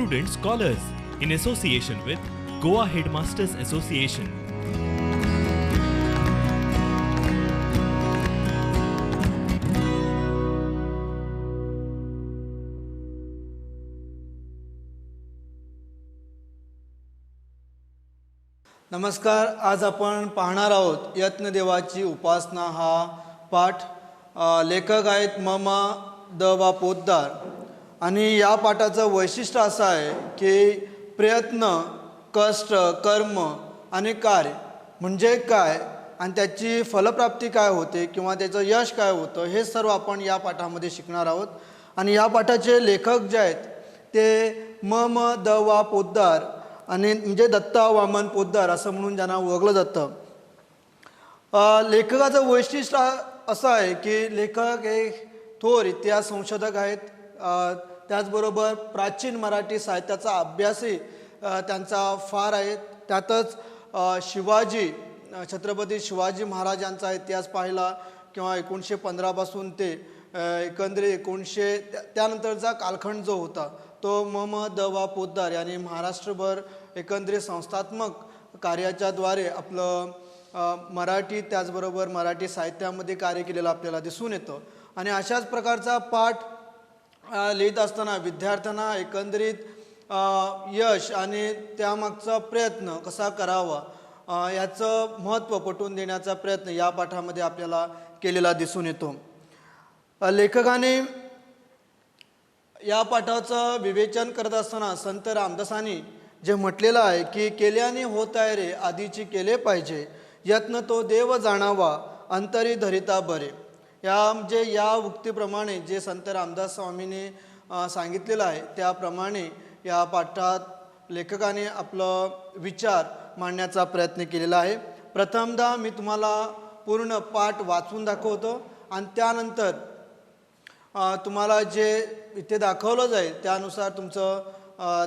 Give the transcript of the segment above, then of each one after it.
student scholars in association with Goa Headmasters Association. नमस्कार. आज आपण पाहणार आहोत यत्नदेवाची उपासना हा पाठ. लेखक आहेत ममा द वा पोद्दार. आणि या पाठाचं वैशिष्ट्य असं आहे की प्रयत्न, कष्ट, कर्म आणि कार्य म्हणजे काय आणि त्याची फलप्राप्ती काय होते किंवा त्याचं यश काय होतं हे सर्व आपण या पाठामध्ये शिकणार आहोत. आणि या पाठाचे लेखक जे आहेत ते मम द वा पोद्दार आणि म्हणजे दत्ता वामन पोद्दार असं म्हणून ज्यांना ओळखलं जातं. लेखकाचं वैशिष्ट्य असं आहे की लेखक एक थोर इतिहास संशोधक आहेत. त्याचबरोबर प्राचीन मराठी साहित्याचा अभ्यासही त्यांचा फार आहे. त्यातच शिवाजी, छत्रपती शिवाजी महाराजांचा इतिहास पाहिला किंवा 1915 पासून ते एकंदरीत 1900 त्यानंतरचा कालखंड जो होता तो मम द वा पोद्दार यांनी महाराष्ट्रभर एकंदरीत संस्थात्मक कार्याच्याद्वारे आपलं मराठी त्याचबरोबर मराठी साहित्यामध्ये कार्य केलेलं आपल्याला दिसून येतं. आणि अशाच प्रकारचा पाठ लिहित असताना विद्यार्थ्यांना एकंदरीत यश आणि त्यामागचा प्रयत्न कसा करावा याचं महत्त्व पटवून देण्याचा प्रयत्न या पाठामध्ये आपल्याला केलेला दिसून येतो. लेखकाने या पाठाचं विवेचन करत असताना संत रामदासांनी जे म्हटलेलं आहे की केल्याने होत आहे रे आधीची केले पाहिजे, यत्न तो देव जाणावा अंतरी धरिता बरे. या उक्तीप्रमाणे जे संत रामदास स्वामींनी सांगितलेलं आहे त्याप्रमाणे या पाठात लेखकाने आपलं विचार मांडण्याचा प्रयत्न केलेला आहे. प्रथमतः मी तुम्हाला पूर्ण पाठ वाचून दाखवतो आणि त्यानंतर तुम्हाला जे इथे दाखवलं जाईल त्यानुसार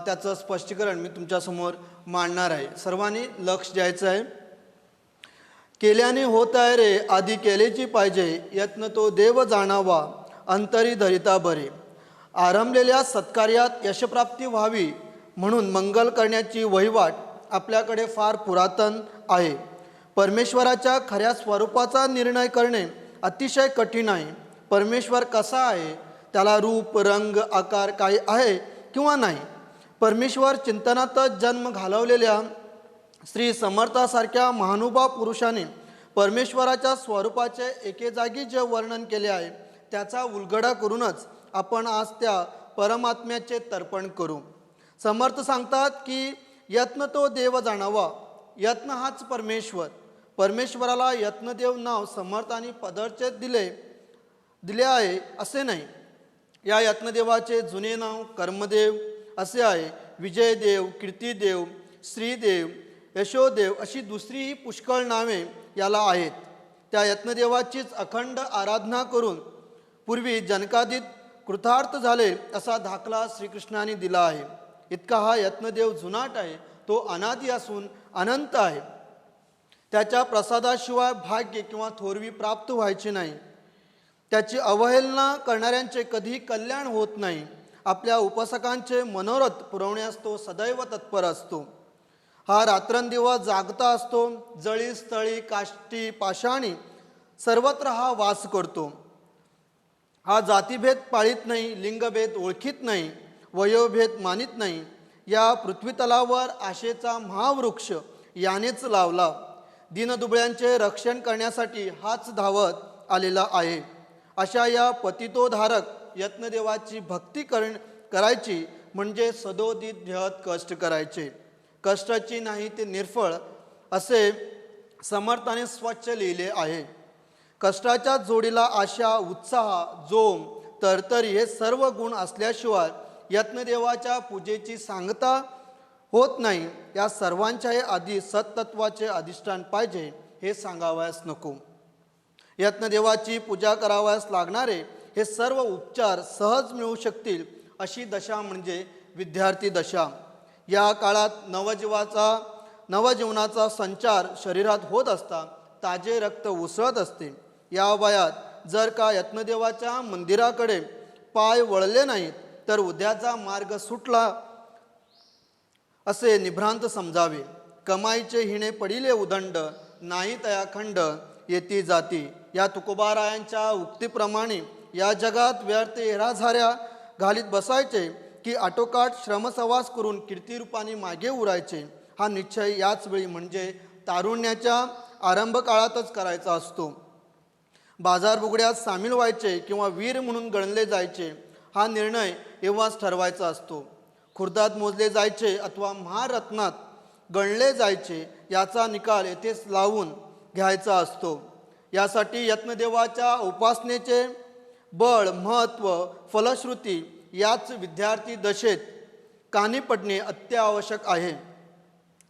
त्याचं स्पष्टीकरण मी तुमच्यासमोर मांडणार आहे. सर्वांनी लक्ष द्यायचं आहे. केल्याने होत आहे रे आधी केलेची पाहिजे, यत्न तो देव जाणावा अंतरी धरिता बरे. आरंभलेल्या सत्कार्यात यशप्राप्ती व्हावी म्हणून मंगल करण्याची वहिवाट आपल्याकडे फार पुरातन आहे. परमेश्वराच्या खऱ्या स्वरूपाचा निर्णय करणे अतिशय कठीण आहे. परमेश्वर कसा आहे, त्याला रूप, रंग, आकार काही आहे किंवा नाही. परमेश्वर चिंतनातच जन्म घालवलेल्या श्री समर्थासारख्या महानुभाव पुरुषाने परमेश्वराच्या स्वरूपाचे एके जागी जे वर्णन केले आहे त्याचा उलगडा करूनच आपण आज त्या परमात्म्याचे तर्पण करू. समर्थ सांगतात की यत्न तो देव जाणावा. यत्न हाच परमेश्वर. परमेश्वराला यत्नदेव नाव समर्थ आणि पदरचे दिले आहे असे नाही. या यत्नदेवाचे जुने नाव कर्मदेव असे आहे. विजयदेव, कीर्तिदेव, श्रीदेव, यशोदेव अशी दुसरीही पुष्कळ नावे याला आहेत. त्या यत्नदेवाचीच अखंड आराधना करून पूर्वी जनकादित कृतार्थ झाले असा दाखला श्रीकृष्णाने दिला आहे. इतका हा यत्नदेव जुनाट आहे. तो अनादी असून अनंत आहे. त्याच्या प्रसादाशिवाय भाग्य किंवा थोरवी प्राप्त व्हायची नाही. त्याची अवहेलना करणाऱ्यांचे कधीही कल्याण होत नाही. आपल्या उपासकांचे मनोरथ पुरवण्यास तो सदैव तत्पर असतो. हा रात्रंदिवस जागता असतो. जळी, स्थळी, काष्टी, पाषाणी सर्वत्र हा वास करतो. हा जातीभेद पाळीत नाही, लिंगभेद ओळखीत नाही, वयोभेद मानित नाही. या पृथ्वीतलावर आशेचा महावृक्ष यानेच लावला. दीनदुबळ्यांचे रक्षण करण्यासाठी हाच धावत आलेला आहे. अशा या पतितोद्धारक यत्नदेवाची भक्ती करायची म्हणजे सदोदित ध्येयत कष्ट करायचे. कष्टाची नाही ते निर्फळ असे समर्थाने स्वच्छ लिहिले आहे. कष्टाच्या जोडीला आशा, उत्साह, जोम, तरतरी हे सर्व गुण असल्याशिवाय यत्नदेवाच्या पूजेची सांगता होत नाही. या सर्वांच्याही आधी सत्तत्वाचे अधिष्ठान पाहिजे हे सांगावयास नको. यत्नदेवाची पूजा करावयास लागणारे हे सर्व उपचार सहज मिळू शकतील अशी दशा म्हणजे विद्यार्थी दशा. या काळात नवजीवनाचा संचार शरीरात होत असता ताजे रक्त उसळत असते. या वयात जर का यत्नदेवाच्या मंदिराकडे पाय वळले नाहीत तर उद्याचा मार्ग सुटला असे निभ्रांत समजावे. कमाईचे हिणे पडिले उदंड, नाही तया खंड येती जाती. या तुकोबारायांच्या उक्तीप्रमाणे या जगात व्यर्थ हेराझाऱ्या घालीत बसायचे की आटोकाट श्रमसवास करून कीर्तिरूपाने मागे उरायचे. हा निश्चय याच वेळी म्हणजे तारुण्याच्या आरंभ काळातच करायचा असतो. बाजार बुगड्यात सामील व्हायचे किंवा वीर म्हणून गणले जायचे हा निर्णय एव्हाच ठरवायचा असतो. खुर्दात मोजले जायचे अथवा महारत्नात गणले जायचे याचा निकाल येथेच लावून घ्यायचा असतो. यासाठी यत्नदेवाच्या उपासनेचे बळ, महत्त्व, फलश्रुती याच विद्यार्थी दशेत कानी पडणे अत्यावश्यक आहे.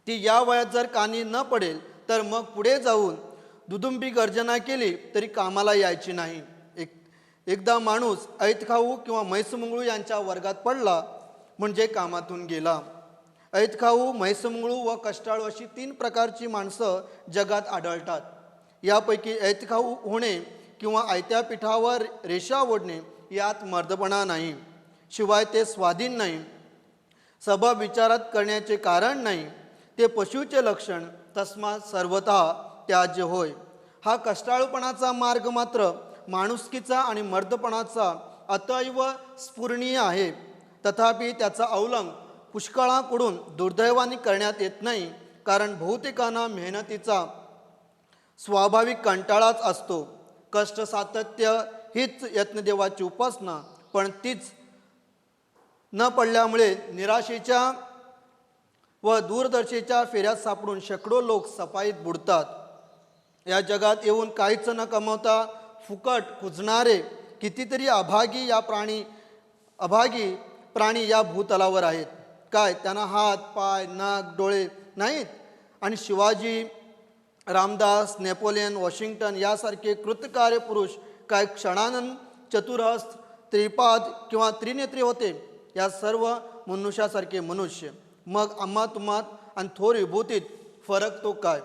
ती या वयात जर कानी न पडेल तर मग पुढे जाऊन दुदुंबी गर्जना केली तरी कामाला यायची नाही. एकदा माणूस ऐतखाऊ किंवा म्हैसमुंगळू यांच्या वर्गात पडला म्हणजे कामातून गेला. ऐतखाऊ, म्हैसमुंगळू व कष्टाळू अशी 3 प्रकारची माणसं जगात आढळतात. यापैकी ऐतखाऊ होणे किंवा आयत्या पिठावर रेषा ओढणे यात मर्दपणा नाही. शिवाय ते स्वाधीन नाही, सबब विचारात करण्याचे कारण नाही. ते पशुचे लक्षण, तस्मात सर्वतः त्याज्य होय. हा कष्टाळूपणाचा मार्ग मात्र माणुसकीचा आणि मर्दपणाचा अतैव स्फुरणीय आहे. तथापि त्याचा अवलंब पुष्कळाकडून दुर्दैवाने करण्यात येत नाही, कारण बहुतेकांना मेहनतीचा स्वाभाविक कंटाळाच असतो. कष्ट सातत्य हीच यत्नदेवाची उपासना, पण तीच न पडल्यामुळे निराशेच्या व दूरदर्शेच्या फेऱ्यात सापडून शेकडो लोक सफाईत बुडतात. या जगात येऊन काहीच न कमवता फुकट कुजणारे कितीतरी अभागी प्राणी या भूतलावर आहेत. काय त्यांना हात, पाय, नाक, डोळे नाहीत? आणि शिवाजी, रामदास, नेपोलियन, वॉशिंग्टन यासारखे कृतकार्य पुरुष काय क्षणानंद चतुरहस्त, त्रिपाद किंवा त्रिनेत्री होते? या सर्व मनुष्यासारखे मनुष्य. मग आम्हा तुम्हात आणि थोर विभूतीत फरक तो काय?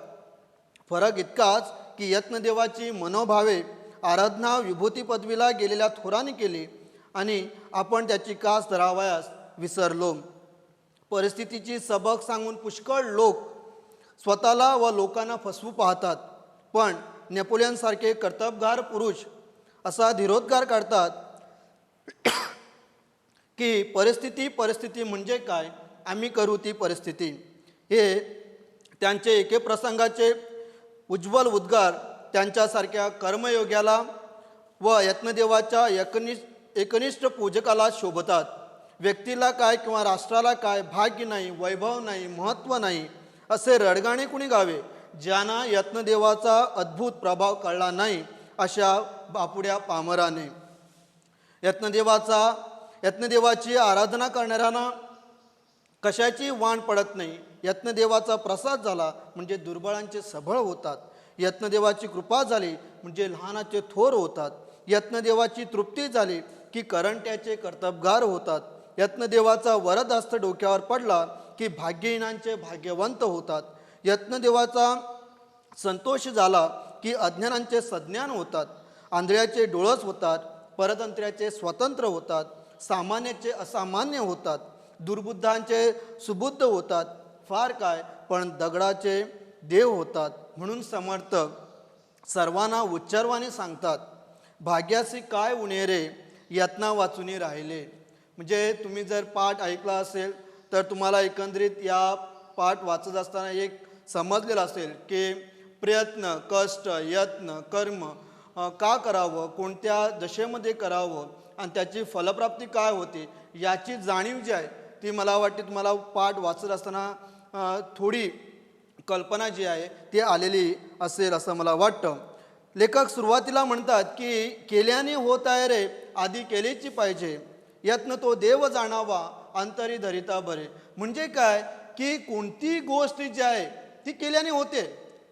फरक इतकाच की यत्नदेवाची मनोभावे आराधना विभूती पदवीला गेलेल्या थोरांनी केली आणि आपण त्याची कास धरावयास विसरलो. परिस्थितीची सबक सांगून पुष्कळ लोक स्वतःला व लोकांना फसवू पाहतात, पण नेपोलियनसारखे कर्तबगार पुरुष असा धीरोद्गार काढतात की परिस्थिती म्हणजे काय, आम्ही करू ती परिस्थिती. हे त्यांचे एके प्रसंगाचे उज्ज्वल उद्गार त्यांच्यासारख्या कर्मयोग्याला व यत्नदेवाच्या एकनिष्ठ पूजकाला शोभतात. व्यक्तीला काय किंवा राष्ट्राला काय भाग्य नाही, वैभव नाही, महत्त्व नाही असे रडगाणे कुणी गावे, ज्यांना यत्नदेवाचा अद्भुत प्रभाव कळला नाही अशा बापुड्या पामराने. यत्नदेवाची आराधना करणाऱ्यांना कशाची वाण पडत नाही. यत्नदेवाचा प्रसाद झाला म्हणजे दुर्बळांचे सबळ होतात. यत्नदेवाची कृपा झाली म्हणजे लहानाचे थोर होतात. यत्नदेवाची तृप्ती झाली की करंट्याचे कर्तबगार होतात. यत्नदेवाचा वरदहस्त डोक्यावर पडला की भाग्यहीनांचे भाग्यवंत होतात. यत्नदेवाचा संतोष झाला की अज्ञानांचे सज्ञान होतात. आंधळ्याचे डोळस होतात, परतंत्र्याचे स्वतंत्र होतात, सामान्याचे असामान्य होतात, दुर्बुद्धांचे सुबुद्ध होतात, फार काय पण दगडाचे देव होतात. म्हणून समर्थ सर्वांना उच्चारवाने सांगतात, भाग्यासी काय उणेरे यत्ना वाचूनी राहिले. म्हणजे तुम्ही जर पाठ ऐकला असेल तर तुम्हाला एकंदरीत या पाठ वाचत असताना एक समजलेलं असेल की प्रयत्न, कष्ट, यत्न, कर्म का करावं, कोणत्या दशेमध्ये करावं आणि त्याची फलप्राप्ती काय होते याची जाणीव जी आहे ती मला वाटते तुम्हाला पाठ वाचत असताना थोडी कल्पना जी आहे ती आलेली असेल असं मला वाटतं. लेखक सुरुवातीला म्हणतात की केल्याने होत आहे रे, आधी केलेची पाहिजे. यत्न तो देव जाणावा, अंतरी धरिता बरे. म्हणजे काय की कोणती गोष्ट जी आहे ती केल्याने होते,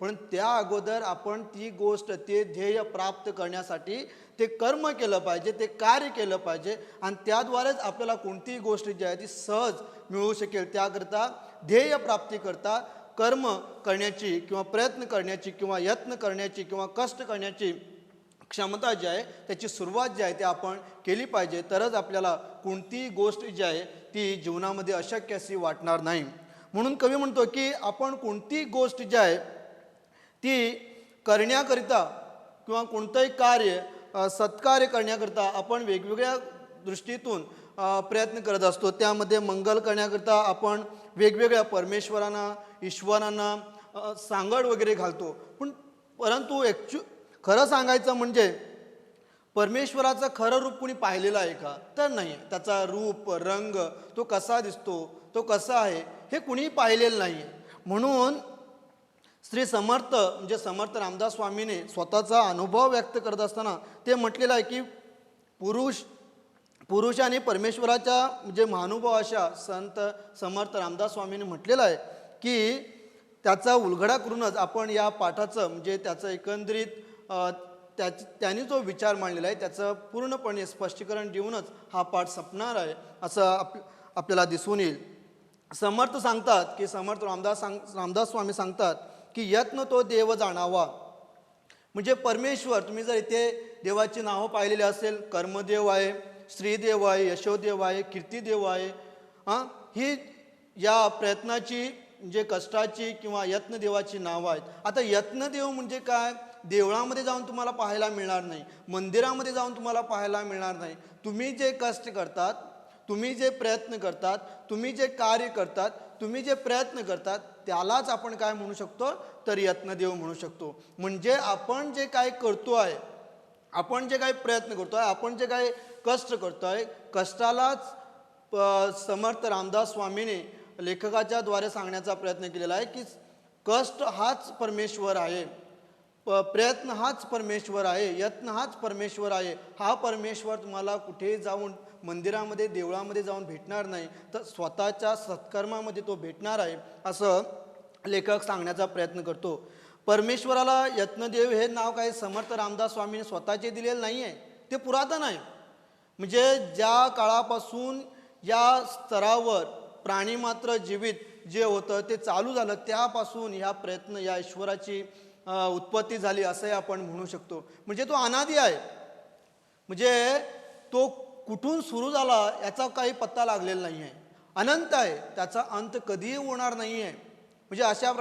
पण त्या अगोदर आपण ती गोष्ट, ते ध्येय प्राप्त करण्यासाठी ते कर्म केलं पाहिजे, ते कार्य केलं पाहिजे आणि त्याद्वारेच आपल्याला कोणतीही गोष्ट जी आहे ती सहज मिळू शकेल. त्याकरता ध्येय प्राप्तीकरता कर्म करण्याची किंवा प्रयत्न करण्याची किंवा यत्न करण्याची किंवा कष्ट करण्याची क्षमता जी आहे त्याची सुरुवात जी आहे ती आपण केली पाहिजे. तरच आपल्याला कोणतीही गोष्ट जी आहे ती जीवनामध्ये अशक्य अशी वाटणार नाही. म्हणून कवी म्हणतो की आपण कोणती गोष्ट जी आहे ती करण्याकरिता किंवा कोणतंही कार्य सत्कार्य करण्याकरिता आपण वेगवेगळ्या दृष्टीतून प्रयत्न करत असतो. त्यामध्ये मंगल करण्याकरिता आपण वेगवेगळ्या परमेश्वरांना ईश्वरांना सांगड वगैरे घालतो. परंतु खरं सांगायचं म्हणजे परमेश्वराचं खरं रूप कुणी पाहिलेलं आहे का? तर नाही. त्याचा रूप रंग तो कसा दिसतो, तो कसा आहे, हे कुणीही पाहिलेलं नाही आहे. म्हणून श्री समर्थ म्हणजे समर्थ रामदास स्वामीने स्वतःचा अनुभव व्यक्त करत असताना ते म्हटलेलं आहे की पुरुष आणि परमेश्वराच्या म्हणजे महानुभाव अशा संत समर्थ रामदास स्वामीने म्हटलेलं आहे की त्याचा उलगडा करूनच आपण या पाठाचं म्हणजे त्याचं एकंदरीत त्यांनी जो विचार मांडलेला आहे त्याचं पूर्णपणे स्पष्टीकरण देऊनच हा पाठ संपणार आहे असं आपल्याला दिसून येईल. समर्थ सांगतात की समर्थ रामदास स्वामी सांगतात की यत्न तो देव जाणावा. म्हणजे परमेश्वर, तुम्ही जर इथे देवाची नावं पाहिलेली असेल, कर्मदेव आहे, श्रीदेव आहे, यशोदेव आहे, कीर्तिदेव आहे. ही या प्रयत्नाची म्हणजे कष्टाची किंवा यत्नदेवाची नावं आहेत. आता यत्नदेव म्हणजे काय? देवळामध्ये जाऊन तुम्हाला पाहायला मिळणार नाही, मंदिरामध्ये जाऊन तुम्हाला पाहायला मिळणार नाही. तुम्ही जे कष्ट करतात, तुम्ही जे प्रयत्न करतात, तुम्ही जे कार्य करतात, तुम्ही जे प्रयत्न करतात त्यालाच आपण काय म्हणू शकतो? तर यत्नदेव म्हणू शकतो. म्हणजे आपण जे काय करतो आहे, आपण जे काही प्रयत्न करतो आहे, आपण जे काही कष्ट करतो आहे, कष्टालाच समर्थ रामदास स्वामीने लेखकाच्या द्वारे सांगण्याचा प्रयत्न केलेला आहे की कष्ट हाच परमेश्वर आहे, प्रयत्न हाच परमेश्वर आहे, यत्न हाच परमेश्वर आहे. हा परमेश्वर तुम्हाला कुठेही जाऊन मंदिरामध्ये देवळामध्ये जाऊन भेटणार नाही, तर स्वतःच्या सत्कर्मामध्ये तो भेटणार आहे असं लेखक सांगण्याचा प्रयत्न करतो. परमेश्वराला यत्नदेव हे नाव काही समर्थ रामदास स्वामीने स्वतःचे दिलेलं नाही आहे, ते पुरातन आहे. म्हणजे ज्या काळापासून या स्तरावर प्राणीमात्र जीवित जे होतं ते चालू झालं त्यापासून ह्या प्रयत्न या ईश्वराची उत्पत्ती झाली असंही आपण म्हणू शकतो. म्हणजे तो अनादी आहे. म्हणजे तो कुठून सुरू झाला याचा काही पत्ता लागलेला नाही आहे. अनंत आहे, त्याचा अंत कधीही होणार नाही आहे. म्हणजे अशा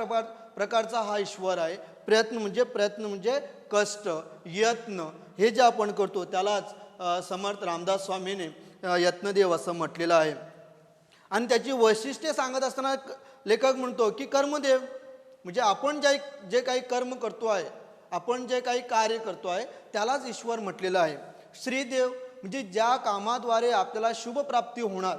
प्रकारचा हा ईश्वर आहे. प्रयत्न म्हणजे कष्ट, यत्न हे जे आपण करतो त्यालाच समर्थ रामदास स्वामीने यत्नदेव असं म्हटलेलं आहे. आणि त्याची वैशिष्ट्ये सांगत असताना लेखक म्हणतो की कर्मदेव म्हणजे आपण जे काही कर्म करतो आहे, आपण जे काही कार्य करतो आहे त्यालाच ईश्वर म्हटलेलं आहे. श्रीदेव म्हणजे ज्या कामाद्वारे आपल्याला शुभप्राप्ती होणार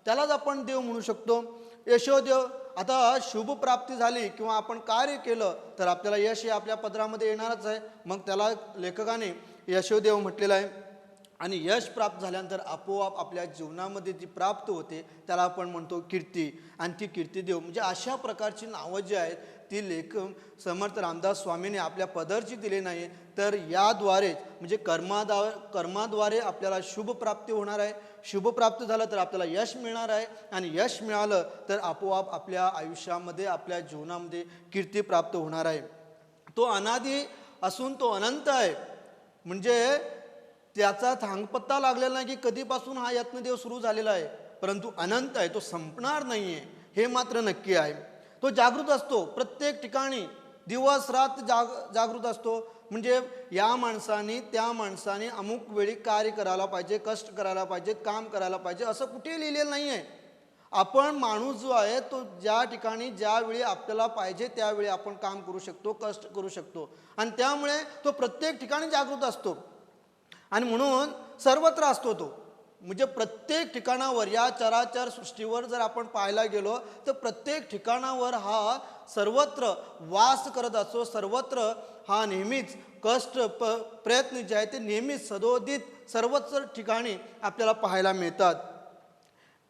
त्यालाच आपण देव म्हणू शकतो. यशोदेव, आता शुभप्राप्ती झाली किंवा आपण कार्य केलं तर आपल्याला यश हे आपल्या पदरामध्ये येणारच आहे, मग त्याला लेखकाने यशोदेव म्हटलेलं आहे. आणि यश प्राप्त झाल्यानंतर आपोआप आपल्या जीवनामध्ये जी प्राप्त होते त्याला आपण म्हणतो कीर्ती. आणि ती कीर्तिदेव म्हणजे अशा प्रकारची नावं जी आहेत ती समर्थ रामदास स्वामीने आपल्या पदरची दिली नाही, तर याद्वारे म्हणजे कर्माद्वारे आपल्याला शुभप्राप्ती होणार आहे. शुभप्राप्त झालं तर आपल्याला यश मिळणार आहे, आणि यश मिळालं तर आपोआप आपल्या आयुष्यामध्ये आपल्या जीवनामध्ये कीर्ती प्राप्त होणार आहे. तो अनादी असून तो अनंत आहे. म्हणजे त्याचा थांगपत्ता लागलेला नाही की कधीपासून हा यत्नदेव सुरू झालेला आहे, परंतु अनंत आहे, तो संपणार नाही आहे हे मात्र नक्की आहे. तो जागृत असतो प्रत्येक ठिकाणी, दिवस रात जागृत असतो. म्हणजे या माणसाने त्या माणसाने अमुक वेळी कार्य करायला पाहिजे, कष्ट करायला पाहिजे, काम करायला पाहिजे असं कुठेही लिहिलेलं नाही आहे. आपण माणूस जो आहे तो ज्या ठिकाणी ज्यावेळी आपल्याला पाहिजे त्यावेळी आपण काम करू शकतो, कष्ट करू शकतो, आणि त्यामुळे तो प्रत्येक ठिकाणी जागृत असतो. आणि म्हणून सर्वत्र असतो तो. म्हणजे प्रत्येक ठिकाणावर या चराचर सृष्टीवर जर आपण पाहायला गेलो तर प्रत्येक ठिकाणावर हा सर्वत्र वास करत असतो. सर्वत्र हा नेहमीच कष्ट प्रयत्न जे आहे ते नेहमीच सदोदित सर्वच ठिकाणी आपल्याला पाहायला मिळतात.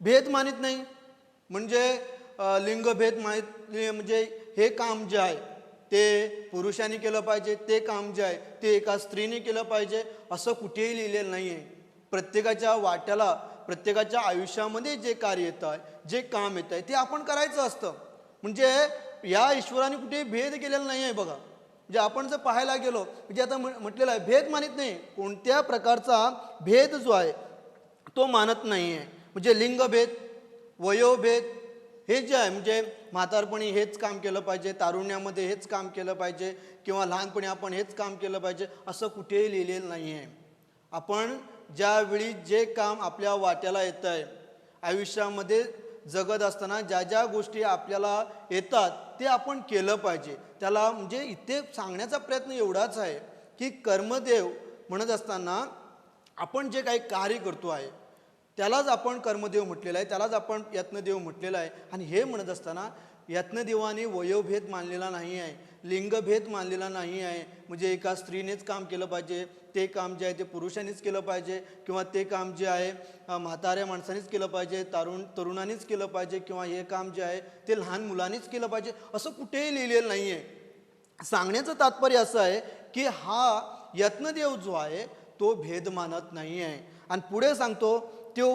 भेद मानित नाही, म्हणजे लिंगभेद मानित म्हणजे हे काम जे आहे ते पुरुषांनी केलं पाहिजे, ते काम जे आहे ते एका स्त्रीने केलं पाहिजे असं कुठेही लिहिलेलं नाही आहे. प्रत्येकाच्या वाट्याला, प्रत्येकाच्या आयुष्यामध्ये जे कार्य येतं आहे, जे काम येतं आहे ते आपण करायचं असतं. म्हणजे या ईश्वराने कुठेही भेद केलेला नाही आहे बघा. म्हणजे आपण जर पाहायला गेलो म्हणजे आता म्हटलेलं आहे भेद मानित नाही, कोणत्या प्रकारचा भेद जो आहे तो मानत नाही आहे. म्हणजे लिंगभेद, वयोभेद हे जे आहे म्हणजे म्हातारपणी हेच काम केलं पाहिजे, तारुण्यामध्ये हेच काम केलं पाहिजे किंवा लहानपणी आपण हेच काम केलं पाहिजे असं कुठेही लिहिलेलं नाही आहे. आपण ज्यावेळी जे काम आपल्या वाट्याला येतं आहे आयुष्यामध्ये जगत असताना ज्या ज्या गोष्टी आपल्याला येतात ते आपण केलं पाहिजे. त्याला म्हणजे इथे सांगण्याचा प्रयत्न एवढाच आहे की कर्मदेव म्हणत असताना आपण जे काही कार्य करतो आहे त्यालाच आपण कर्मदेव म्हटलेलं आहे, त्यालाच आपण यत्नदेव म्हटलेलं आहे. आणि हे म्हणत असताना यत्नदेवाने वयोभेद मानलेला नाही आहे, लिंगभेद मानलेला नाही आहे. म्हणजे एका स्त्रीनेच काम केलं पाहिजे, ते काम जे आहे ते पुरुषांनीच केलं पाहिजे, किंवा ते काम जे आहे म्हाताऱ्या माणसांनीच केलं पाहिजे, तरुणांनीच केलं पाहिजे, किंवा हे काम जे आहे ते लहान मुलांनीच केलं पाहिजे असं कुठेही लिहिलेलं नाही आहे. सांगण्याचं तात्पर्य असं आहे की हा यत्नदेव जो आहे तो भेद मानत नाही आहे. आणि पुढे सांगतो तो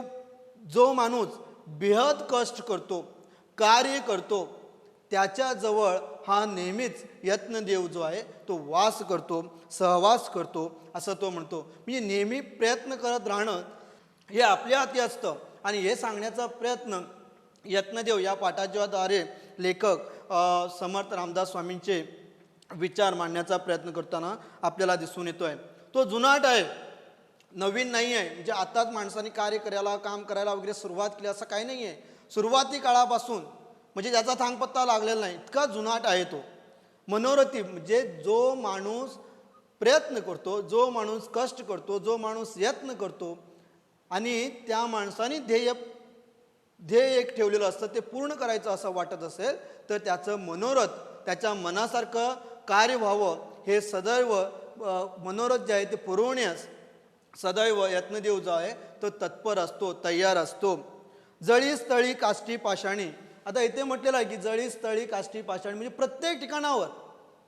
जो माणूस बेहद कष्ट करतो, कार्य करतो, त्याच्याजवळ हा नेहमीच यत्नदेव जो आहे तो वास करतो, सहवास करतो असं तो म्हणतो. म्हणजे नेहमी प्रयत्न करत राहणं हे आपल्या हाती असतं. आणि हे सांगण्याचा प्रयत्न यत्नदेव या पाठाच्याद्वारे लेखक समर्थ रामदास स्वामींचे विचार मांडण्याचा प्रयत्न करताना आपल्याला दिसून येतो आहे. तो जुनाट आहे, नवीन नाही आहे. म्हणजे आताच माणसाने कार्य करायला, काम करायला वगैरे सुरुवात केली असं काही नाही आहे. सुरुवाती काळापासून म्हणजे ज्याचा थांगपत्ता लागलेला नाही इतका जुनाट आहे तो. मनोरथी म्हणजे जो माणूस प्रयत्न करतो, जो माणूस कष्ट करतो, जो माणूस यत्न करतो आणि त्या माणसाने ध्येय एक ठेवलेलं असतं, ते पूर्ण करायचं असं वाटत असेल तर त्याचं मनोरथ, त्याच्या मनासारखं कार्य व्हावं हे सदैव मनोरथ जे आहे ते पुरवण्यास सदैव यत्नदेव जो आहे तो तत्पर असतो, तयार असतो. जळी स्थळी काष्टी पाषाणी. आता इथे म्हटलेलं आहे की जळी स्थळी काष्टी पाषाणी म्हणजे प्रत्येक ठिकाणावर,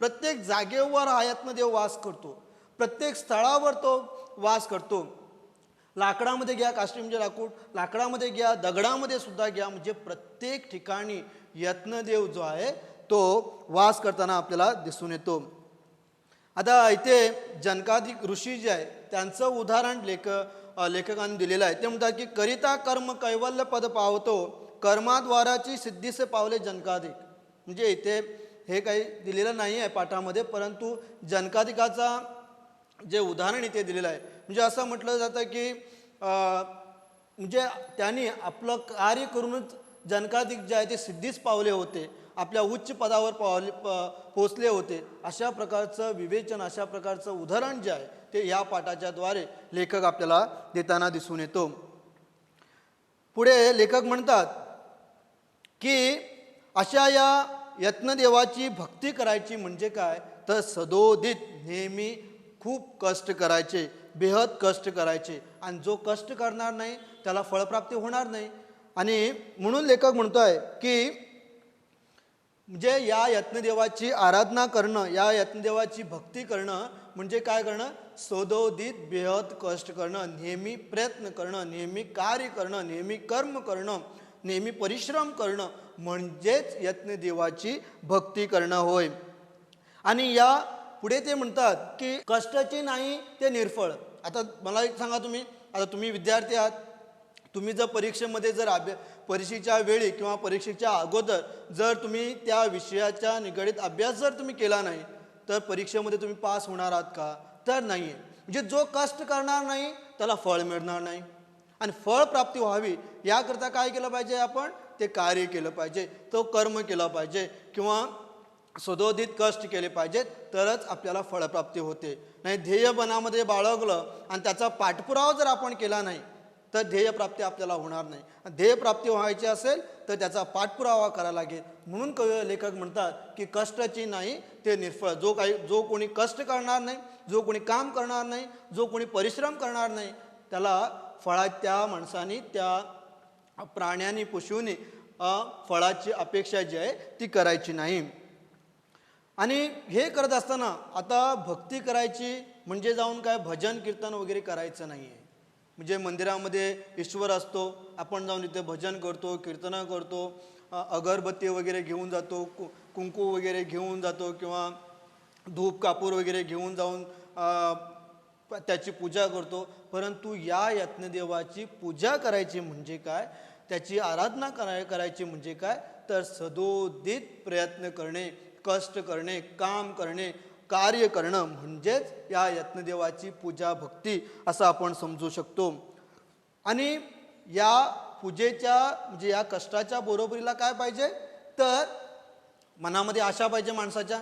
प्रत्येक जागेवर हा यत्नदेव वास करतो, प्रत्येक स्थळावर तो वास करतो. लाकडामध्ये घ्या, काष्टी म्हणजे लाकूड, लाकडामध्ये घ्या, दगडामध्ये सुद्धा घ्या, म्हणजे प्रत्येक ठिकाणी यत्नदेव जो आहे तो वास करताना आपल्याला दिसून येतो. आता इथे जनकाधिक ऋषी जे आहे त्यांचं उदाहरण लेखकांनी दिलेलं आहे. ते म्हणतात की करिता कर्म कैवल्य पद पावतो, कर्माद्वाराची सिद्धीसे पावले जनकाधिक. म्हणजे इथे हे काही दिलेलं नाही आहे पाठामध्ये, परंतु जनकाधिकाचा जे उदाहरण इथे दिलेलं आहे म्हणजे असं म्हटलं जातं की म्हणजे त्यांनी आपलं कार्य करूनच जनकाधिक जे आहे ते सिद्धीस पावले होते, आपल्या उच्च पदावर पोचले होते. अशा प्रकारचं विवेचन, अशा प्रकारचं उदाहरण जे आहे ते या पाठाच्याद्वारे लेखक आपल्याला देताना दिसून येतो. पुढे लेखक म्हणतात की अशा या यत्नदेवाची भक्ती करायची म्हणजे काय तर सदोदित नेहमी खूप कष्ट करायचे, बेहद कष्ट करायचे. आणि जो कष्ट करणार नाही त्याला फळप्राप्ती होणार नाही. आणि म्हणून लेखक म्हणतोय की म्हणजे या यत्नदेवाची आराधना करणं, या यत्नदेवाची भक्ती करणं म्हणजे काय करणं, सदोदित बेहद कष्ट करणं, नेहमी प्रयत्न करणं, नेहमी कार्य करणं, नेहमी कर्म करणं, नेहमी परिश्रम करणं म्हणजेच यत्नदेवाची भक्ती करणं होय. आणि या पुढे ते म्हणतात की कष्टाचे नाही ते निर्फळ. आता मला एक सांगा, आता तुम्ही विद्यार्थी आहात, तुम्ही जर परीक्षेमध्ये जर परीक्षेच्या वेळी किंवा परीक्षेच्या अगोदर जर तुम्ही त्या विषयाच्या निगडीत अभ्यास जर तुम्ही केला नाही तर परीक्षेमध्ये तुम्ही पास होणार आहात का तर नाही आहे. म्हणजे जो कष्ट करणार नाही त्याला फळ मिळणार नाही. आणि फळ प्राप्ती व्हावी याकरता काय केलं पाहिजे, आपण ते कार्य केलं पाहिजे, तो कर्म केला पाहिजे किंवा सदोदित कष्ट केले पाहिजेत तरच आपल्याला फळप्राप्ती होते. नाही ध्येयबनामध्ये बाळगलं आणि त्याचा पाठपुरावा जर आपण केला नाही तर ध्येयप्राप्ती आपल्याला होणार नाही. ध्येयप्राप्ती व्हायची असेल तर त्याचा पाठपुरावा करायला लागेल. म्हणून लेखक म्हणतात की कष्टाची नाही ते निर्फळ. जो कोणी कष्ट करणार नाही, जो कोणी काम करणार नाही, जो कोणी परिश्रम करणार नाही त्याला त्या माणसाने, त्या प्राण्यांनी, पशूंनी फळाची अपेक्षा जी आहे ती करायची नाही. आणि हे करत असताना आता भक्ती करायची म्हणजे जाऊन काय भजन कीर्तन वगैरे करायचं नाही आहे. म्हणजे मंदिरामध्ये ईश्वर असतो, आपण जाऊन इथे भजन करतो, कीर्तनं करतो, अगरबत्ती वगैरे घेऊन जातो, कुंकू वगैरे घेऊन जातो किंवा धूप कापूर वगैरे घेऊन जाऊन त्याची पूजा करतो. परंतु या यत्नदेवाची पूजा करायची म्हणजे काय, त्याची आराधना करायची म्हणजे काय तर सदोदित प्रयत्न करणे, कष्ट करणे, काम करणे, कार्य करणं म्हणजेच या यत्नदेवाची पूजा भक्ती असं आपण समजू शकतो. आणि या पूजेच्या म्हणजे या कष्टाच्या बरोबरीला काय पाहिजे, तर मनामध्ये आशा पाहिजे माणसाच्या,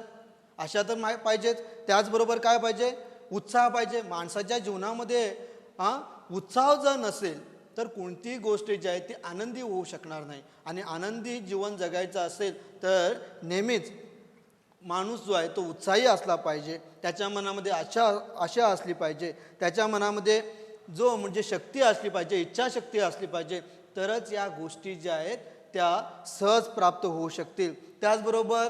आशा तर पाहिजेच. त्याचबरोबर काय पाहिजे, उत्साह पाहिजे. माणसाच्या जीवनामध्ये उत्साह जर नसेल तर कोणतीही गोष्ट जी आहे ती आनंदी होऊ शकणार नाही. आणि आनंदी जीवन जगायचं असेल तर नेहमीच माणूस जो आहे तो उत्साही असला पाहिजे, त्याच्या मनामध्ये आशा असली पाहिजे, त्याच्या मनामध्ये जो म्हणजे शक्ती असली पाहिजे, इच्छाशक्ती असली पाहिजे, तरच या गोष्टी ज्या आहेत त्या सहज प्राप्त होऊ शकतील. त्याचबरोबर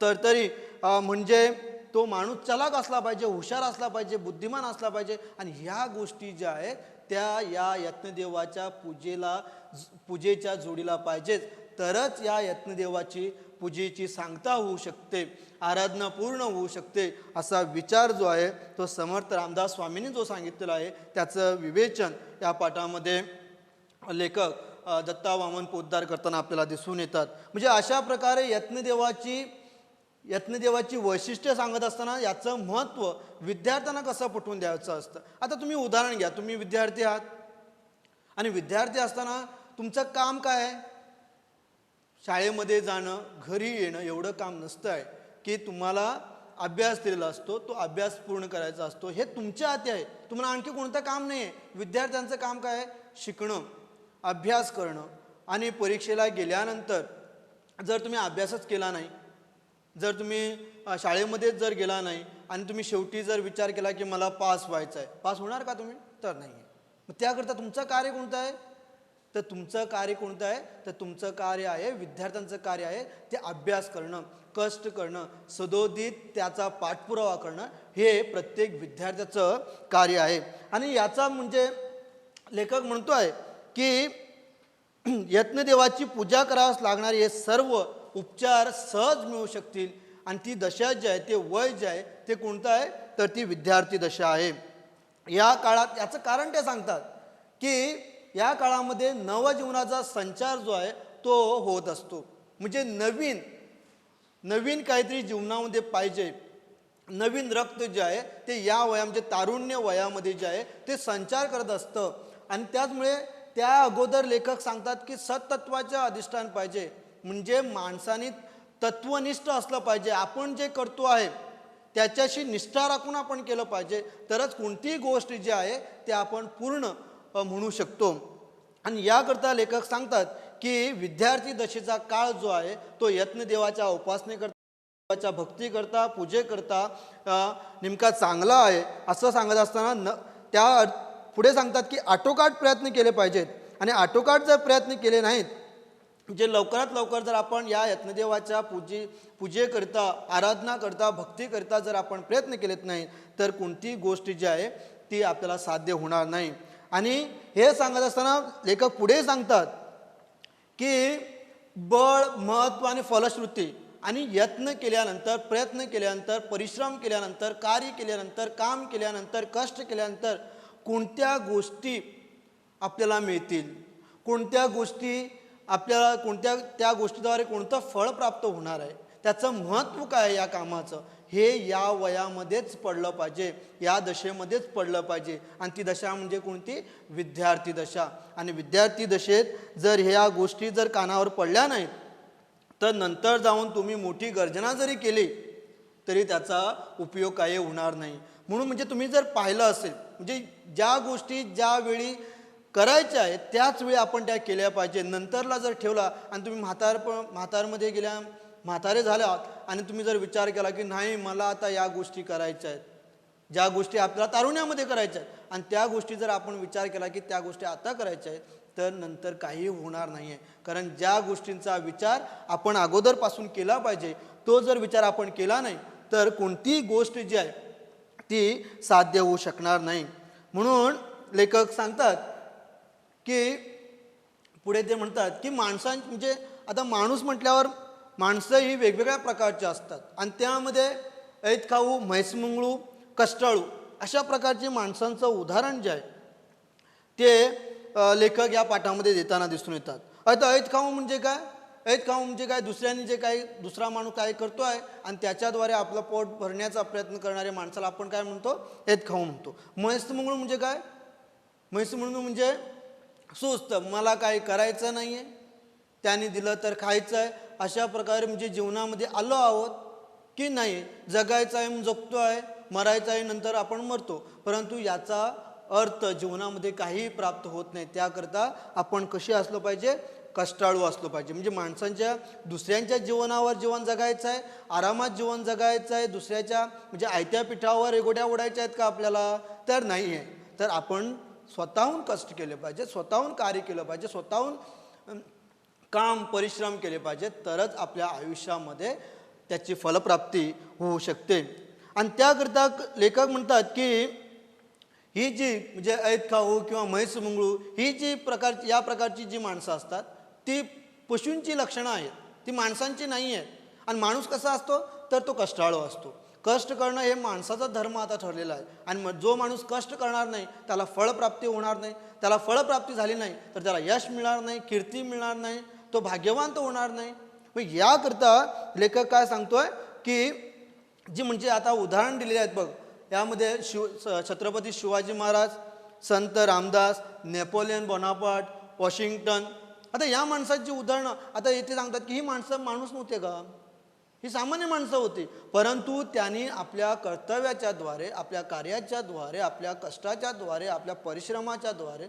तरतरी म्हणजे तो माणूस चलाक असला पाहिजे, हुशार असला पाहिजे, बुद्धिमान असला पाहिजे. आणि ह्या गोष्टी ज्या आहेत त्या या यत्नदेवाच्या पूजेच्या जोडीला पाहिजेत, तरच या यत्नदेवाची पूजेची सांगता होऊ शकते, आराधना पूर्ण होऊ शकते. असा विचार जो आहे तो समर्थ रामदास स्वामींनी जो सांगितलेला आहे त्याचं विवेचन या पाठामध्ये लेखक दत्ता वामन पोद्दार करताना आपल्याला दिसून येतात. म्हणजे अशा प्रकारे यत्नदेवाची वैशिष्ट्य सांगत असताना याचं महत्त्व विद्यार्थ्यांना कसं पटवून द्यायचं असतं. आता तुम्ही उदाहरण घ्या, तुम्ही विद्यार्थी आहात आणि विद्यार्थी असताना तुमचं काम काय आहे, शाळेमध्ये जाणं, घरी येणं एवढं काम नसतं आहे की तुम्हाला अभ्यास दिलेला असतो, तो अभ्यास पूर्ण करायचा असतो, हे तुमच्या हाती आहे. तुम्हाला आणखी कोणतं काम नाही आहे. विद्यार्थ्यांचं काम काय आहे, शिकणं, अभ्यास करणं. आणि परीक्षेला गेल्यानंतर जर तुम्ही अभ्यासच केला नाही, जर तुम्ही शाळेमध्येच जर गेला नाही आणि तुम्ही शेवटी जर विचार केला की मला पास व्हायचं आहे, पास होणार का तुम्ही, तर नाही आहे. मग त्याकरता तुमचं कार्य कोणतं आहे, तर तुमचं कार्य कोणतं आहे, तर तुमचं कार्य आहे, विद्यार्थ्यांचं कार्य आहे ते अभ्यास करणं, कष्ट करणं, सदोदित त्याचा पाठपुरावा करणं, हे प्रत्येक विद्यार्थ्याचं कार्य आहे. आणि याचा म्हणजे लेखक म्हणतो आहे की यत्नदेवाची पूजा करावयास लागणारे हे सर्व उपचार सहज मिळू शकतील. आणि ती दशा जी आहे, ते वय जे आहे ते कोणतं आहे, तर ती विद्यार्थी दशा आहे. या काळात याचं कारण ते सांगतात की या काळामध्ये नवजीवनाचा संचार जो आहे तो होत असतो. म्हणजे नवीन काहीतरी जीवनामध्ये पाहिजे, नवीन रक्त जे आहे ते या वयामध्ये तारुण्य वयामध्ये जे आहे ते संचार करत असतं. आणि त्याचमुळे त्या अगोदर लेखक सांगतात की सत्तत्वाचं अधिष्ठान पाहिजे, म्हणजे माणसाने तत्वनिष्ठ असलं पाहिजे. आपण जे करतो आहे त्याच्याशी निष्ठा राखून आपण केलं पाहिजे, तरच कोणतीही गोष्ट जी आहे ते आपण पूर्ण म्हणू शकतो. आणि याकरता लेखक सांगतात की विद्यार्थी दशेचा काळ जो आहे तो यत्नदेवाच्या उपासनेकरता, भक्तीकरता, पूजेकरता नेमका चांगला आहे असं सांगत असताना त्या पुढे सांगतात की आटोकाट प्रयत्न केले पाहिजेत. आणि आटोकाट जर प्रयत्न केले नाहीत, म्हणजे लवकरात लवकर जर आपण या यत्नदेवाच्या पूजेकरता, आराधना करता, भक्तीकरता जर आपण प्रयत्न केलेत नाही, तर कोणतीही गोष्ट जी आहे ती आपल्याला साध्य होणार नाही. आणि हे सांगत असताना लेखक पुढे सांगतात की बळ, महत्त्व आणि फलश्रुती, आणि यत्न केल्यानंतर, प्रयत्न केल्यानंतर, परिश्रम केल्यानंतर, कार्य केल्यानंतर, काम केल्यानंतर, कष्ट केल्यानंतर कोणत्या गोष्टी आपल्याला मिळतील, कोणत्या गोष्टी आपल्याला, त्या गोष्टीद्वारे कोणतं फळ प्राप्त होणार आहे, त्याचं महत्त्व काय आहे या कामाचं, हे या वयामध्येच पडलं पाहिजे, या दशेमध्येच पडलं पाहिजे. आणि ती दशा म्हणजे कोणती, विद्यार्थी दशा. आणि विद्यार्थी दशेत जर ह्या गोष्टी जर कानावर पडल्या नाहीत, तर नंतर जाऊन तुम्ही मोठी गर्जना जरी केली तरी त्याचा उपयोग काही होणार नाही. म्हणून म्हणजे तुम्ही जर पाहिलं असेल, म्हणजे ज्या गोष्टी ज्यावेळी करायच्या आहेत त्याच वेळी आपण त्या केल्या पाहिजे. नंतरला जर ठेवला आणि तुम्ही म्हातारमध्ये गेल्या, म्हातारे झाल्यात आणि तुम्ही जर विचार केला की नाही मला आता या गोष्टी करायच्या आहेत, ज्या गोष्टी आपल्याला तारुण्यामध्ये करायच्या आहेत, आणि त्या गोष्टी जर आपण विचार केला की त्या गोष्टी आता करायच्या आहेत, तर नंतर काही होणार नाही आहे. कारण ज्या गोष्टींचा विचार आपण अगोदरपासून केला पाहिजे, तो जर विचार आपण केला नाही तर कोणतीही गोष्ट जी आहे ती साध्य होऊ शकणार नाही. म्हणून लेखक सांगतात की पुढे ते म्हणतात की म्हणजे आता माणूस म्हटल्यावर माणसं ही वेगवेगळ्या प्रकारची असतात, आणि त्यामध्ये ऐतखाऊ, म्हैसमुंगळू, कष्टाळू अशा प्रकारचे माणसांचं उदाहरण जे आहे ते लेखक या पाठामध्ये देताना दिसून येतात. आता ऐतखाऊ म्हणजे काय, ऐत खाऊ म्हणजे काय, दुसऱ्यांनी जे काही दुसरा माणूस काय करतो आहे आणि त्याच्याद्वारे आपलं पोट भरण्याचा प्रयत्न करणाऱ्या माणसाला आपण काय म्हणतो, ऐत खाऊ म्हणतो. म्हैस मंगळू म्हणजे काय, म्हैस मंगळू म्हणजे सुस्त, मला काही करायचं नाही आहे, त्याने दिलं तर खायचं आहे, अशा प्रकारे म्हणजे जीवनामध्ये आलो आहोत की नाही, जगायचं आहे जगतो आहे, मरायचं आहे नंतर आपण मरतो, परंतु याचा अर्थ जीवनामध्ये काहीही प्राप्त होत नाही. त्याकरता आपण कसे असलं पाहिजे, कष्टाळू असलो पाहिजे. म्हणजे माणसांच्या दुसऱ्यांच्या जीवनावर जीवन जगायचं आहे, आरामात जीवन जगायचं आहे, दुसऱ्याच्या म्हणजे आयत्या पिठावर रेघोड्या ओढायच्या आहेत का आपल्याला, तर नाही आहे. तर आपण स्वतःहून कष्ट केले पाहिजे, स्वतःहून कार्य केलं पाहिजे, स्वतःहून काम परिश्रम केले पाहिजे, तरच आपल्या आयुष्यामध्ये त्याची फलप्राप्ती होऊ शकते. आणि त्याकरता लेखक म्हणतात की ही जी म्हणजे ऐत खाऊ किंवा म्हैस मंगळू ही जी या प्रकारची जी माणसं असतात ती पशूंची लक्षणं आहेत, ती माणसांची नाही आहेत. आणि माणूस कसा असतो, तर तो कष्टाळू असतो. कष्ट करणं हे माणसाचा धर्म आता ठरलेला आहे. आणि मग जो माणूस कष्ट करणार नाही त्याला फळप्राप्ती होणार नाही, त्याला फळप्राप्ती झाली नाही तर त्याला यश मिळणार नाही, कीर्ती मिळणार नाही, तो भाग्यवान तो होणार नाही. मग याकरता लेखक काय सांगतोय की जी म्हणजे आता उदाहरण दिलेले आहेत बघ, यामध्ये छत्रपती शिवाजी महाराज, संत रामदास, नेपोलियन बोनापार्ट, वॉशिंग्टन, आता या माणसाची उदाहरणं आता येथे सांगतात की ही माणसं माणूस नव्हते का, ही सामान्य माणसं होती, परंतु त्यांनी आपल्या कर्तव्याच्या द्वारे, आपल्या कार्याच्या द्वारे, आपल्या कष्टाच्या द्वारे, आपल्या परिश्रमाच्या द्वारे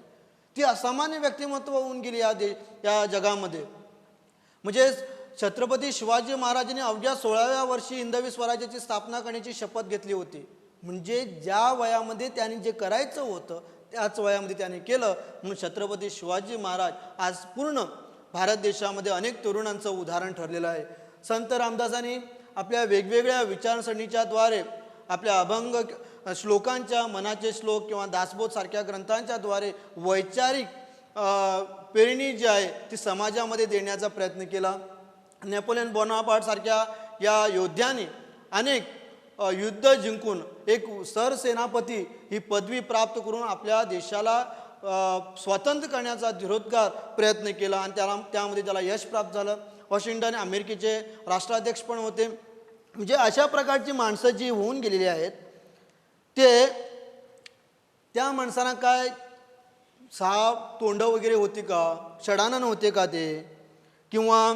ती असामान्य व्यक्तिमत्व होऊन गेली या जगामध्ये. म्हणजे छत्रपती शिवाजी महाराजांनी अवघ्या 16व्या वर्षी हिंदवी स्वराज्याची स्थापना करण्याची शपथ घेतली होती. म्हणजे ज्या वयामध्ये त्यांनी जे करायचं होतं त्याच वयामध्ये त्यांनी केलं, म्हणून छत्रपती शिवाजी महाराज आज पूर्ण भारत देशामध्ये अनेक तरुणांचं उदाहरण ठरलेलं आहे. संत रामदासांनी आपल्या वेगवेगळ्या विचारसरणीच्या द्वारे, आपल्या अभंग श्लोकांच्या, मनाचे श्लोक किंवा दासबोध सारख्या ग्रंथांच्या द्वारे वैचारिक पेरणी जी आहे ती समाजामध्ये देण्याचा प्रयत्न केला. नेपोलियन बोनापार्ट सारख्या या योद्ध्याने अनेक युद्ध जिंकून एक सरसेनापती ही पदवी प्राप्त करून आपल्या देशाला स्वतंत्र करण्याचा धीरोद्गार प्रयत्न केला आणि त्यामध्ये त्याला यश प्राप्त झालं. वॉशिंग्टन अमेरिकेचे राष्ट्राध्यक्ष पण होते. म्हणजे अशा प्रकारची माणसं जी होऊन गेलेली आहेत ते त्या माणसांना काय 6 तोंड वगैरे होती का, षडानन होते का ते, किंवा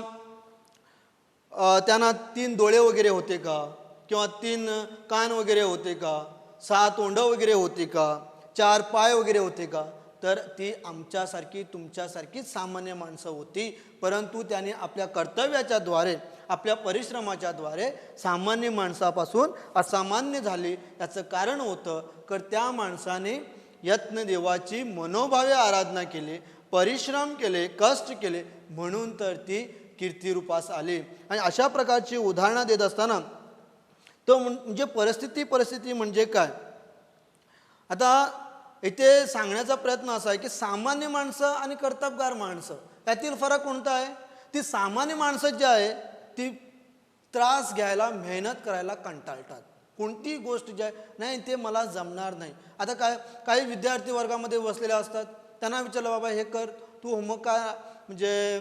त्यांना 3 डोळे वगैरे होते का, किंवा 3 कान वगैरे होते का, 6 तोंड वगैरे होते का, 4 पाय वगैरे होते का, तर ती आमच्यासारखी तुमच्यासारखीच सामान्य माणसं होती. परंतु त्यांनी आपल्या कर्तव्याच्या द्वारे, आपल्या परिश्रमाच्या द्वारे सामान्य माणसापासून असामान्य झाले. याचं कारण होतं तर त्या माणसाने यत्न देवाची मनोभावे आराधना केली, परिश्रम केले, कष्ट केले, म्हणून तर ती कीर्तिरूपास आली. आणि अशा प्रकारची उदाहरणं देत असताना तो म्हणजे परिस्थिती म्हणजे काय, आता इथे सांगण्याचा प्रयत्न असा आहे की सामान्य माणसं आणि कर्तबगार माणसं यातील फरक कोणता आहे. ती सामान्य माणसं जी आहे ती त्रास घ्यायला, मेहनत करायला कंटाळतात. कोणती गोष्ट जी आहे नाही ते मला जमणार नाही. आता काही विद्यार्थी वर्गामध्ये बसलेले असतात, त्यांना विचारलं बाबा हे कर, तू होमवर्क का म्हणजे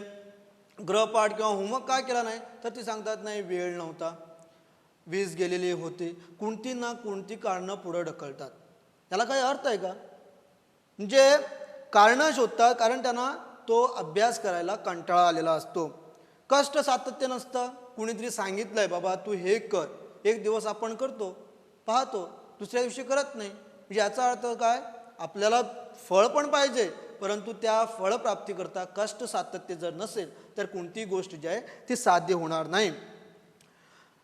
गृहपाठ किंवा होमवर्क का केला नाही, तर ते सांगतात नाही वेळ नव्हता, वीज गेलेली होती, कोणती ना कोणती कारणं पुढं ढकलतात. त्याला काही अर्थ आहे का, म्हणजे कारणं शोधतात, कारण त्यांना तो अभ्यास करायला कंटाळा आलेला असतो. कष्ट सातत्य नसतं, कुणीतरी सांगितलं आहे बाबा तू हे कर, एक दिवस आपण करतो, पाहतो, दुसऱ्या दिवशी करत नाही. म्हणजे याचा अर्थ काय, आपल्याला फळ पण पाहिजे, परंतु त्या फळप्राप्तीकरता कष्ट सातत्य जर नसेल तर कोणती गोष्ट जी आहे ती साध्य होणार नाही.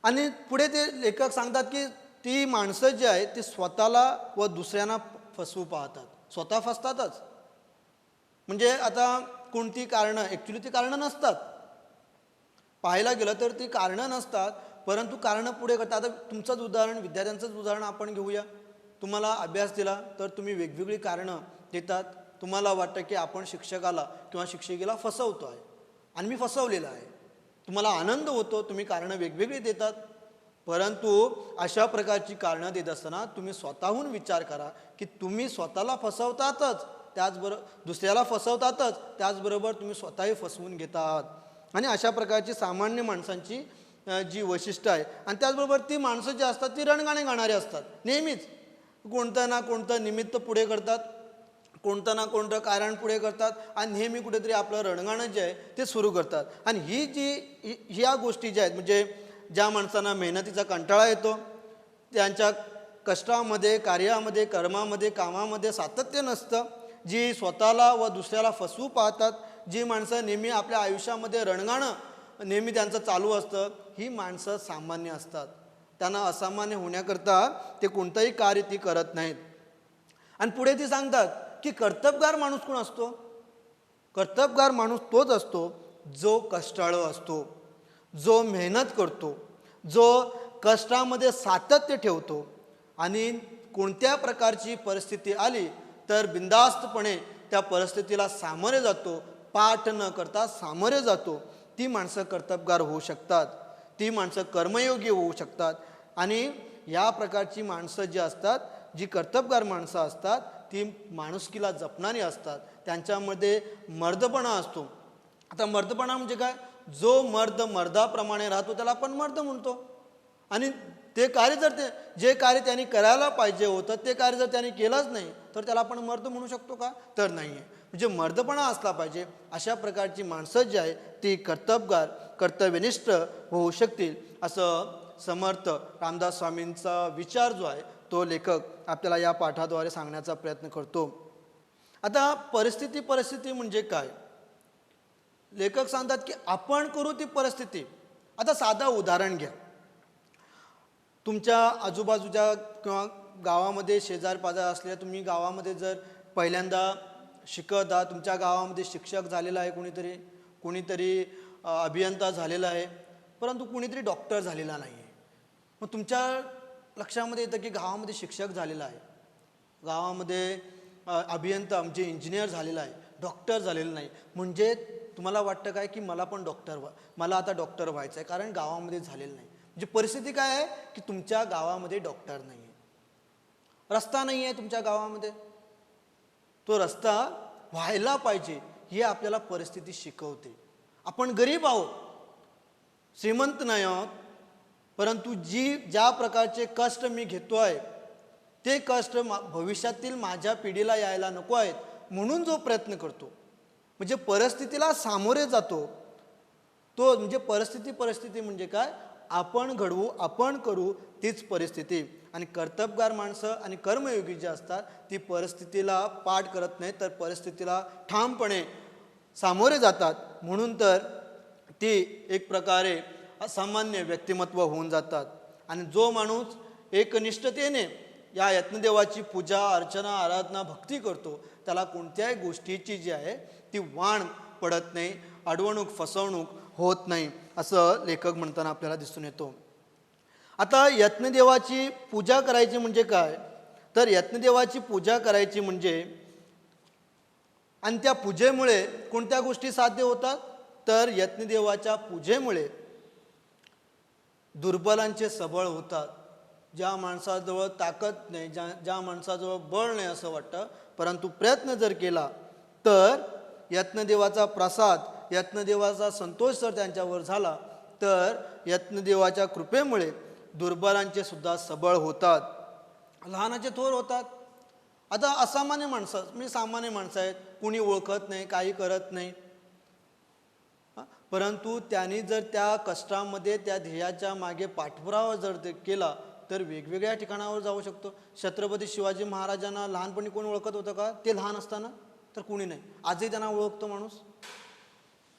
आणि पुढे ते लेखक सांगतात की ती माणसं जी आहेत ती स्वतःला व दुसऱ्यांना फसवू पाहतात, स्वतः फसतातच. म्हणजे आता कोणती कारणं, ॲक्च्युली ती कारणं नसतात, पाहायला गेलं तर ती कारणं नसतात, परंतु कारणं पुढे करतात. आता तुमचंच उदाहरण, विद्यार्थ्यांचंच उदाहरण आपण घेऊया. तुम्हाला अभ्यास दिला तर तुम्ही वेगवेगळी कारणं देतात. तुम्हाला वाटतं की आपण शिक्षकाला किंवा शिक्षिकेला फसवतो आहे आणि मी फसवलेला आहे, तुम्हाला आनंद होतो, तुम्ही कारणं वेगवेगळी देतात. परंतु अशा प्रकारची कारणं देत असताना तुम्ही स्वतःहून विचार करा की तुम्ही स्वतःला फसवतातच, त्याचबरोबर दुसऱ्याला फसवतातच, त्याचबरोबर तुम्ही स्वतःही फसवून घेतात. आणि अशा प्रकारची सामान्य माणसांची जी वैशिष्ट्य आहे. आणि त्याचबरोबर ती माणसं जी असतात ती रणगाणे गाणारी असतात. नेहमीच कोणतं ना कोणतं निमित्त पुढे करतात, कोणतं ना कोणतं कारण पुढे करतात आणि नेहमी कुठेतरी आपलं रणगाणं जे आहे ते सुरू करतात. आणि ह्या गोष्टी ज्या आहेत, म्हणजे ज्या माणसांना मेहनतीचा कंटाळा येतो, त्यांच्या कष्टामध्ये, कार्यामध्ये, कर्मामध्ये, कामामध्ये सातत्य नसतं, जी स्वतःला व दुसऱ्याला फसवू पाहतात, जी माणसं नेहमी आपल्या आयुष्यामध्ये रणगाणं नेहमी त्यांचं चालू असतं, ही माणसं सामान्य असतात. त्यांना असामान्य होण्याकरता ते कोणतंही कार्य ती करत नाहीत. आणि पुढे ती सांगतात की कर्तबगार माणूस कोण असतो? कर्तबगार माणूस तोच असतो जो कष्टाळू असतो, जो मेहनत करतो, जो कष्टामध्ये सातत्य ठेवतो आणि कोणत्या प्रकारची परिस्थिती आली तर बिनधास्तपणे त्या परिस्थितीला सामोरे जातो, पाठ न करता सामोरे जातो. ती माणसं कर्तबगार होऊ शकतात, ती माणसं कर्मयोगी होऊ शकतात. आणि या प्रकारची माणसं जी असतात, जी कर्तबगार माणसं असतात, ती माणुसकीला जपणारी असतात. त्यांच्यामध्ये मर्दपणा असतो. आता मर्दपणा म्हणजे काय? जो मर्द मर्दाप्रमाणे राहतो त्याला आपण मर्द म्हणतो. आणि ते कार्य जर जे कार्य त्यांनी करायला पाहिजे होतं ते कार्य जर त्यांनी केलंच नाही तर त्याला आपण मर्द म्हणू शकतो का? तर नाही आहे. म्हणजे मर्दपणा असला पाहिजे. अशा प्रकारची माणसं जी आहे ती कर्तबगार, कर्तव्यनिष्ठ होऊ शकतील, असं समर्थ रामदास स्वामींचा विचार जो आहे तो लेखक आपल्याला या पाठाद्वारे सांगण्याचा प्रयत्न करतो. आता परिस्थिती म्हणजे काय? लेखक सांगतात की आपण करू ती परिस्थिती. आता साधं उदाहरण घ्या. तुमच्या आजूबाजूच्या किंवा गावामध्ये शेजार पाजार असलेल्या, तुम्ही गावामध्ये जर पहिल्यांदा शिकत आहात, तुमच्या गावामध्ये शिक्षक झालेला आहे, कोणीतरी अभियंता झालेला आहे, परंतु कोणीतरी डॉक्टर झालेला नाही आहे. मग तुमच्या लक्षामध्ये येतं की गावामध्ये शिक्षक झालेला आहे, गावामध्ये अभियंता म्हणजे इंजिनियर झालेला आहे, डॉक्टर झालेलं नाही. म्हणजे तुम्हाला वाटतं काय की मला आता डॉक्टर व्हायचं आहे, कारण गावामध्ये झालेलं नाही. म्हणजे परिस्थिती काय आहे की तुमच्या गावामध्ये डॉक्टर नाही आहे, रस्ता नाही आहे तुमच्या गावामध्ये. तो रस्ता व्हायला पाहिजे हे आपल्याला परिस्थिती शिकवते. आपण गरीब आहोत, श्रीमंत नाही आहोत, परंतु ज्या प्रकारचे कष्ट मी घेतो आहे ते कष्ट भविष्यातील माझ्या पिढीला यायला नको आहेत, म्हणून जो प्रयत्न करतो, म्हणजे परिस्थितीला सामोरे जातो, तो म्हणजे परिस्थिती म्हणजे काय? आपण घडवू, आपण करू तीच परिस्थिती. आणि कर्तबगार माणसं आणि कर्मयोगी जे असतात ती परिस्थितीला पाठ करत नाही, तर परिस्थितीला ठामपणे सामोरे जातात. म्हणून तर ती एक प्रकारे असामान्य व्यक्तिमत्व होऊन जातात. आणि जो माणूस एकनिष्ठतेने या यत्नदेवाची पूजा, अर्चना, आराधना, भक्ती करतो, त्याला कोणत्याही गोष्टीची जी आहे ती वाण पडत नाही, अडवणूक, फसवणूक होत नाही, असं लेखक म्हणताना आपल्याला दिसून येतो. आता यत्नदेवाची पूजा करायची म्हणजे काय? तर यत्नदेवाची पूजा करायची म्हणजे, आणि त्या पूजेमुळे कोणत्या गोष्टी साध्य होतात? तर यत्नदेवाच्या पूजेमुळे दुर्बलांचे सबळ होतात. ज्या माणसाजवळ ताकद नाही, ज्या माणसाजवळ बळ नाही असं वाटतं, परंतु प्रयत्न जर केला तर यत्नदेवाचा प्रसाद, यत्नदेवाचा संतोष जर त्यांच्यावर झाला तर यत्नदेवाच्या कृपेमुळे दुर्बलांचे सुद्धा सबळ होतात, लहानाचे थोर होतात. आता असामान्य माणसं, मी सामान्य माणसं आहेत, कुणी ओळखत नाही, काही करत नाही, परंतु त्यांनी जर त्या कष्टामध्ये त्या ध्येयाच्या मागे पाठपुरावा जर केला तर वेगवेगळ्या ठिकाणावर जाऊ शकतो. छत्रपती शिवाजी महाराजांना लहानपणी कोण ओळखत होतं का? ते लहान असताना तर कुणी नाही. आजही त्यांना ओळखतो माणूस.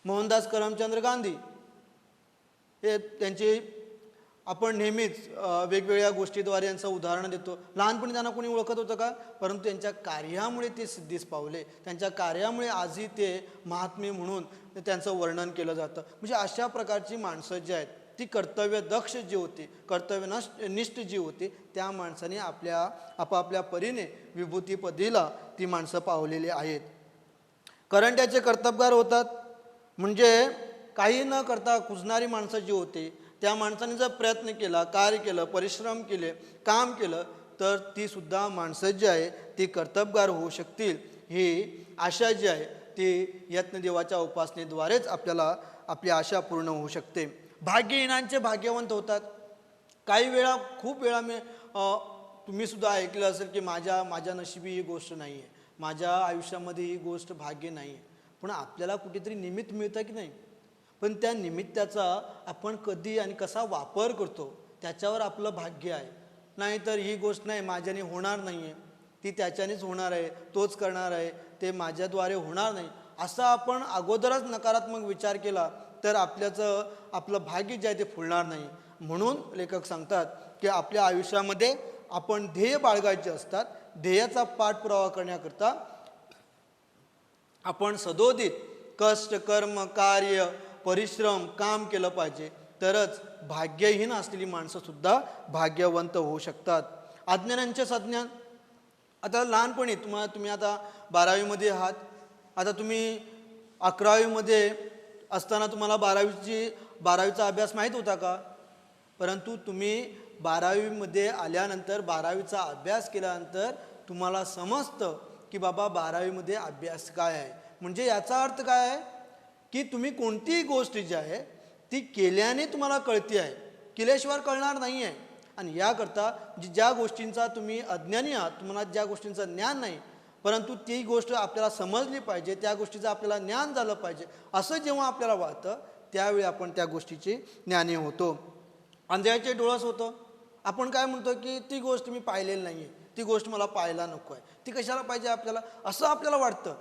मोहनदास करमचंद गांधी हे त्यांची आपण नेहमीच वेगवेगळ्या गोष्टीद्वारे यांचं उदाहरण देतो. लहानपणी त्यांना कोणी ओळखत होतं का? परंतु त्यांच्या कार्यामुळे ते सिद्धीस पावले, त्यांच्या कार्यामुळे आजही ते महात्मे म्हणून त्यांचं वर्णन केलं जातं. म्हणजे अशा प्रकारची माणसं जी आहेत ती कर्तव्यदक्ष जी होती, कर्तव्यनिष्ठ जी होती, त्या माणसाने आपापल्या परीने विभूतीपदीला ती माणसं पावलेली आहेत. करंट्याचे कर्तबगार होतात. म्हणजे काही न करता कुजणारी माणसं जी होती, त्या माणसाने जर प्रयत्न केला, कार्य केलं, परिश्रम केले, काम केलं, तर ती सुद्धा माणसं जी आहे ती कर्तबगार होऊ शकतील. ही आशा जी आहे ती यत्नदेवाच्या उपासनेद्वारेच आपल्याला आपली आशा पूर्ण होऊ शकते. भाग्यहीनांचे भाग्यवंत होतात. काही वेळा खूप वेळा तुम्ही सुद्धा ऐकलं असेल की माझ्या नशिबी ही गोष्ट नाही आहे, माझ्या आयुष्यामध्ये ही गोष्ट भाग्य नाही आहे. पण आपल्याला कुठेतरी निमित्त मिळतं की नाही, पण त्या निमित्ताचा आपण कधी आणि कसा वापर करतो त्याच्यावर आपलं भाग्य आहे. नाहीतर ही गोष्ट नाही माझ्याने होणार नाही आहे, ती त्याच्यानेच होणार आहे, तोच करणार आहे, ते माझ्याद्वारे होणार नाही, असा आपण अगोदरच नकारात्मक विचार केला तर आपलं भाग्य जे आहे ते फुलणार नाही. म्हणून लेखक सांगतात की आपल्या आयुष्यामध्ये आपण ध्येय बाळगायचे असतात. ध्येयाचा पाठपुरावा करण्याकरता आपण सदोदित कष्ट, कर्म, कार्य, परिश्रम, काम केलं पाहिजे. तरच भाग्यहीन असलेली माणसंसुद्धा भाग्यवंत होऊ शकतात. अज्ञानांचे सज्ञान. आता लहानपणी तुम्ही आता 12वीमध्ये आहात. आता तुम्ही 11वीमध्ये असताना तुम्हाला 12वीचा अभ्यास माहीत होता का? परंतु तुम्ही 12वीमध्ये आल्यानंतर 12वीचा अभ्यास केल्यानंतर तुम्हाला समजतं की बाबा 12वीमध्ये अभ्यास काय आहे. म्हणजे याचा अर्थ काय आहे की तुम्ही कोणतीही गोष्ट जी आहे ती केल्याने तुम्हाला कळती आहे, केल्याशिवाय कळणार नाही आहे. आणि याकरता ज्या गोष्टींचा तुम्ही अज्ञानी आहात, तुम्हाला ज्या गोष्टींचं ज्ञान नाही, परंतु ती गोष्ट आपल्याला समजली पाहिजे, त्या गोष्टीचं आपल्याला ज्ञान झालं पाहिजे, असं जेव्हा आपल्याला वाटतं त्यावेळी आपण त्या गोष्टीची ज्ञानी होतो. आंधळ्याचे डोळस होतं. आपण काय म्हणतो की ती गोष्ट मी पाहिलेली नाही आहे, ती गोष्ट मला पाहायला नको आहे, ती कशाला पाहिजे आपल्याला, असं आपल्याला वाटतं.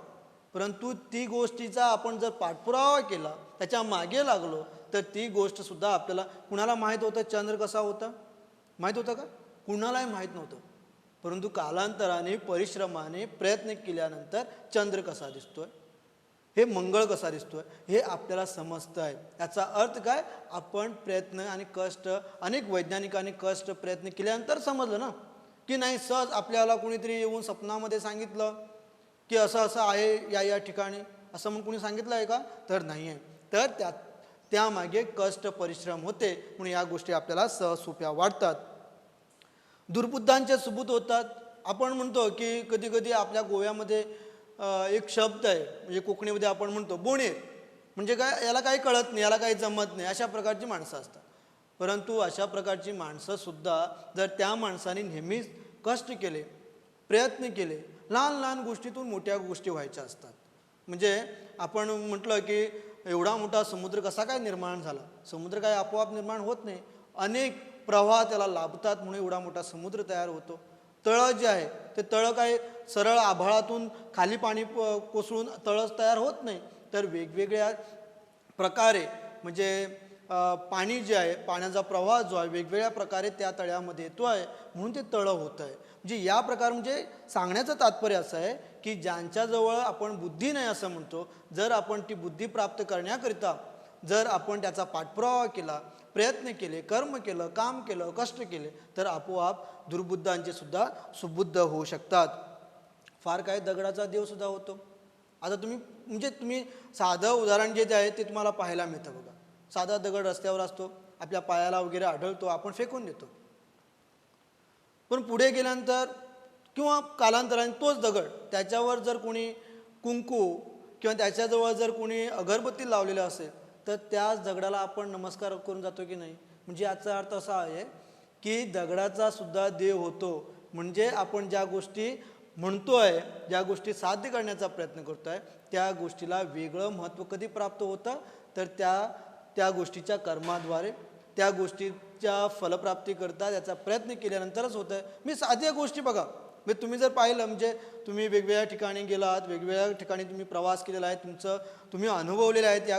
परंतु ती गोष्टीचा आपण जर पाठपुरावा केला, त्याच्या मागे लागलो, तर ती गोष्टसुद्धा आपल्याला. कुणाला माहीत होतं चंद्र कसा होता? माहीत होतं का? कुणालाही माहीत नव्हतं. परंतु कालांतराने परिश्रमाने प्रयत्न केल्यानंतर चंद्र कसा दिसतोय, हे मंगळ कसा दिसतोय, हे आपल्याला समजतं आहे. याचा अर्थ काय? आपण प्रयत्न आणि कष्ट, अनेक वैज्ञानिकांनी कष्ट प्रयत्न केल्यानंतर समजलं ना की नाही. सहज आपल्याला कोणीतरी येऊन स्वप्नामध्ये सांगितलं की असं असं आहे या ठिकाणी, असं म्हणून कोणी सांगितलं आहे का? तर नाही आहे. तर त्यामागे कष्ट परिश्रम होते, म्हणून या गोष्टी आपल्याला सहज सोप्या वाटतात. दुर्बुद्धांचे सुबूत होतात. आपण म्हणतो की कधी कधी आपल्या गोव्यामध्ये एक शब्द आहे, म्हणजे कोकणीमध्ये आपण म्हणतो बोणे. म्हणजे काय, याला काही कळत नाही, याला काही जमत नाही, अशा प्रकारची माणसं असतात. परंतु अशा प्रकारची माणसंसुद्धा जर त्या माणसाने नेहमीच कष्ट केले, प्रयत्न केले, लहान लहान गोष्टीतून मोठ्या गोष्टी व्हायच्या असतात. म्हणजे आपण म्हटलं की एवढा मोठा समुद्र कसा काय निर्माण झाला? समुद्र काय आपोआप निर्माण होत नाही, अनेक प्रवाह त्याला लाभतात म्हणून एवढा मोठा समुद्र तयार होतो. तळं जे आहे ते तळं काय सरळ आभाळातून खाली पाणी कोसळून तळं तयार होत नाही, तर वेगवेगळ्या प्रकारे म्हणजे पाणी जे आहे, पाण्याचा प्रवाह जो आहे वेगवेगळ्या प्रकारे त्या तळ्यामध्ये येतो आहे, म्हणून ते तळं होतं आहे. म्हणजे या प्रकार, म्हणजे सांगण्याचं तात्पर्य असं आहे की ज्यांच्याजवळ आपण बुद्धी नाही असं म्हणतो, जर आपण ती बुद्धी प्राप्त करण्याकरिता जर आपण त्याचा पाठपुरावा केला, प्रयत्न केले, कर्म केलं, काम केलं, कष्ट केले, तर आपोआप दुर्बुद्धांचे सुद्धा सुबुद्ध होऊ शकतात. फार काही दगडाचा देवसुद्धा होतो. आता तुम्ही साधं उदाहरण जे आहे ते तुम्हाला पाहायला मिळतं बघा. साधा दगड रस्त्यावर असतो, आपल्या पायाला वगैरे आढळतो, आपण फेकून देतो. पण पुढे गेल्यानंतर किंवा कालांतराने तोच दगड, त्याच्यावर जर कोणी कुंकू किंवा त्याच्याजवळ जर कोणी अगरबत्ती लावलेलं असेल, तर त्याच दगडाला आपण नमस्कार करून जातो की नाही. म्हणजे याचा अर्थ असा आहे की दगडाचा सुद्धा देव होतो. म्हणजे आपण ज्या गोष्टी म्हणतो आहे, ज्या गोष्टी साध्य करण्याचा प्रयत्न करतो आहे, त्या गोष्टीला वेगळं महत्त्व कधी प्राप्त होतं, तर त्या गोष्टीच्या कर्माद्वारे, त्या गोष्टीच्या फलप्राप्तीकरता त्याचा प्रयत्न केल्यानंतरच होतं आहे. मी साध्या गोष्टी बघा, म्हणजे तुम्ही जर पाहिलं, म्हणजे तुम्ही वेगवेगळ्या ठिकाणी गेलात, वेगवेगळ्या ठिकाणी तुम्ही प्रवास केलेला आहे, तुम्ही अनुभवलेले आहेत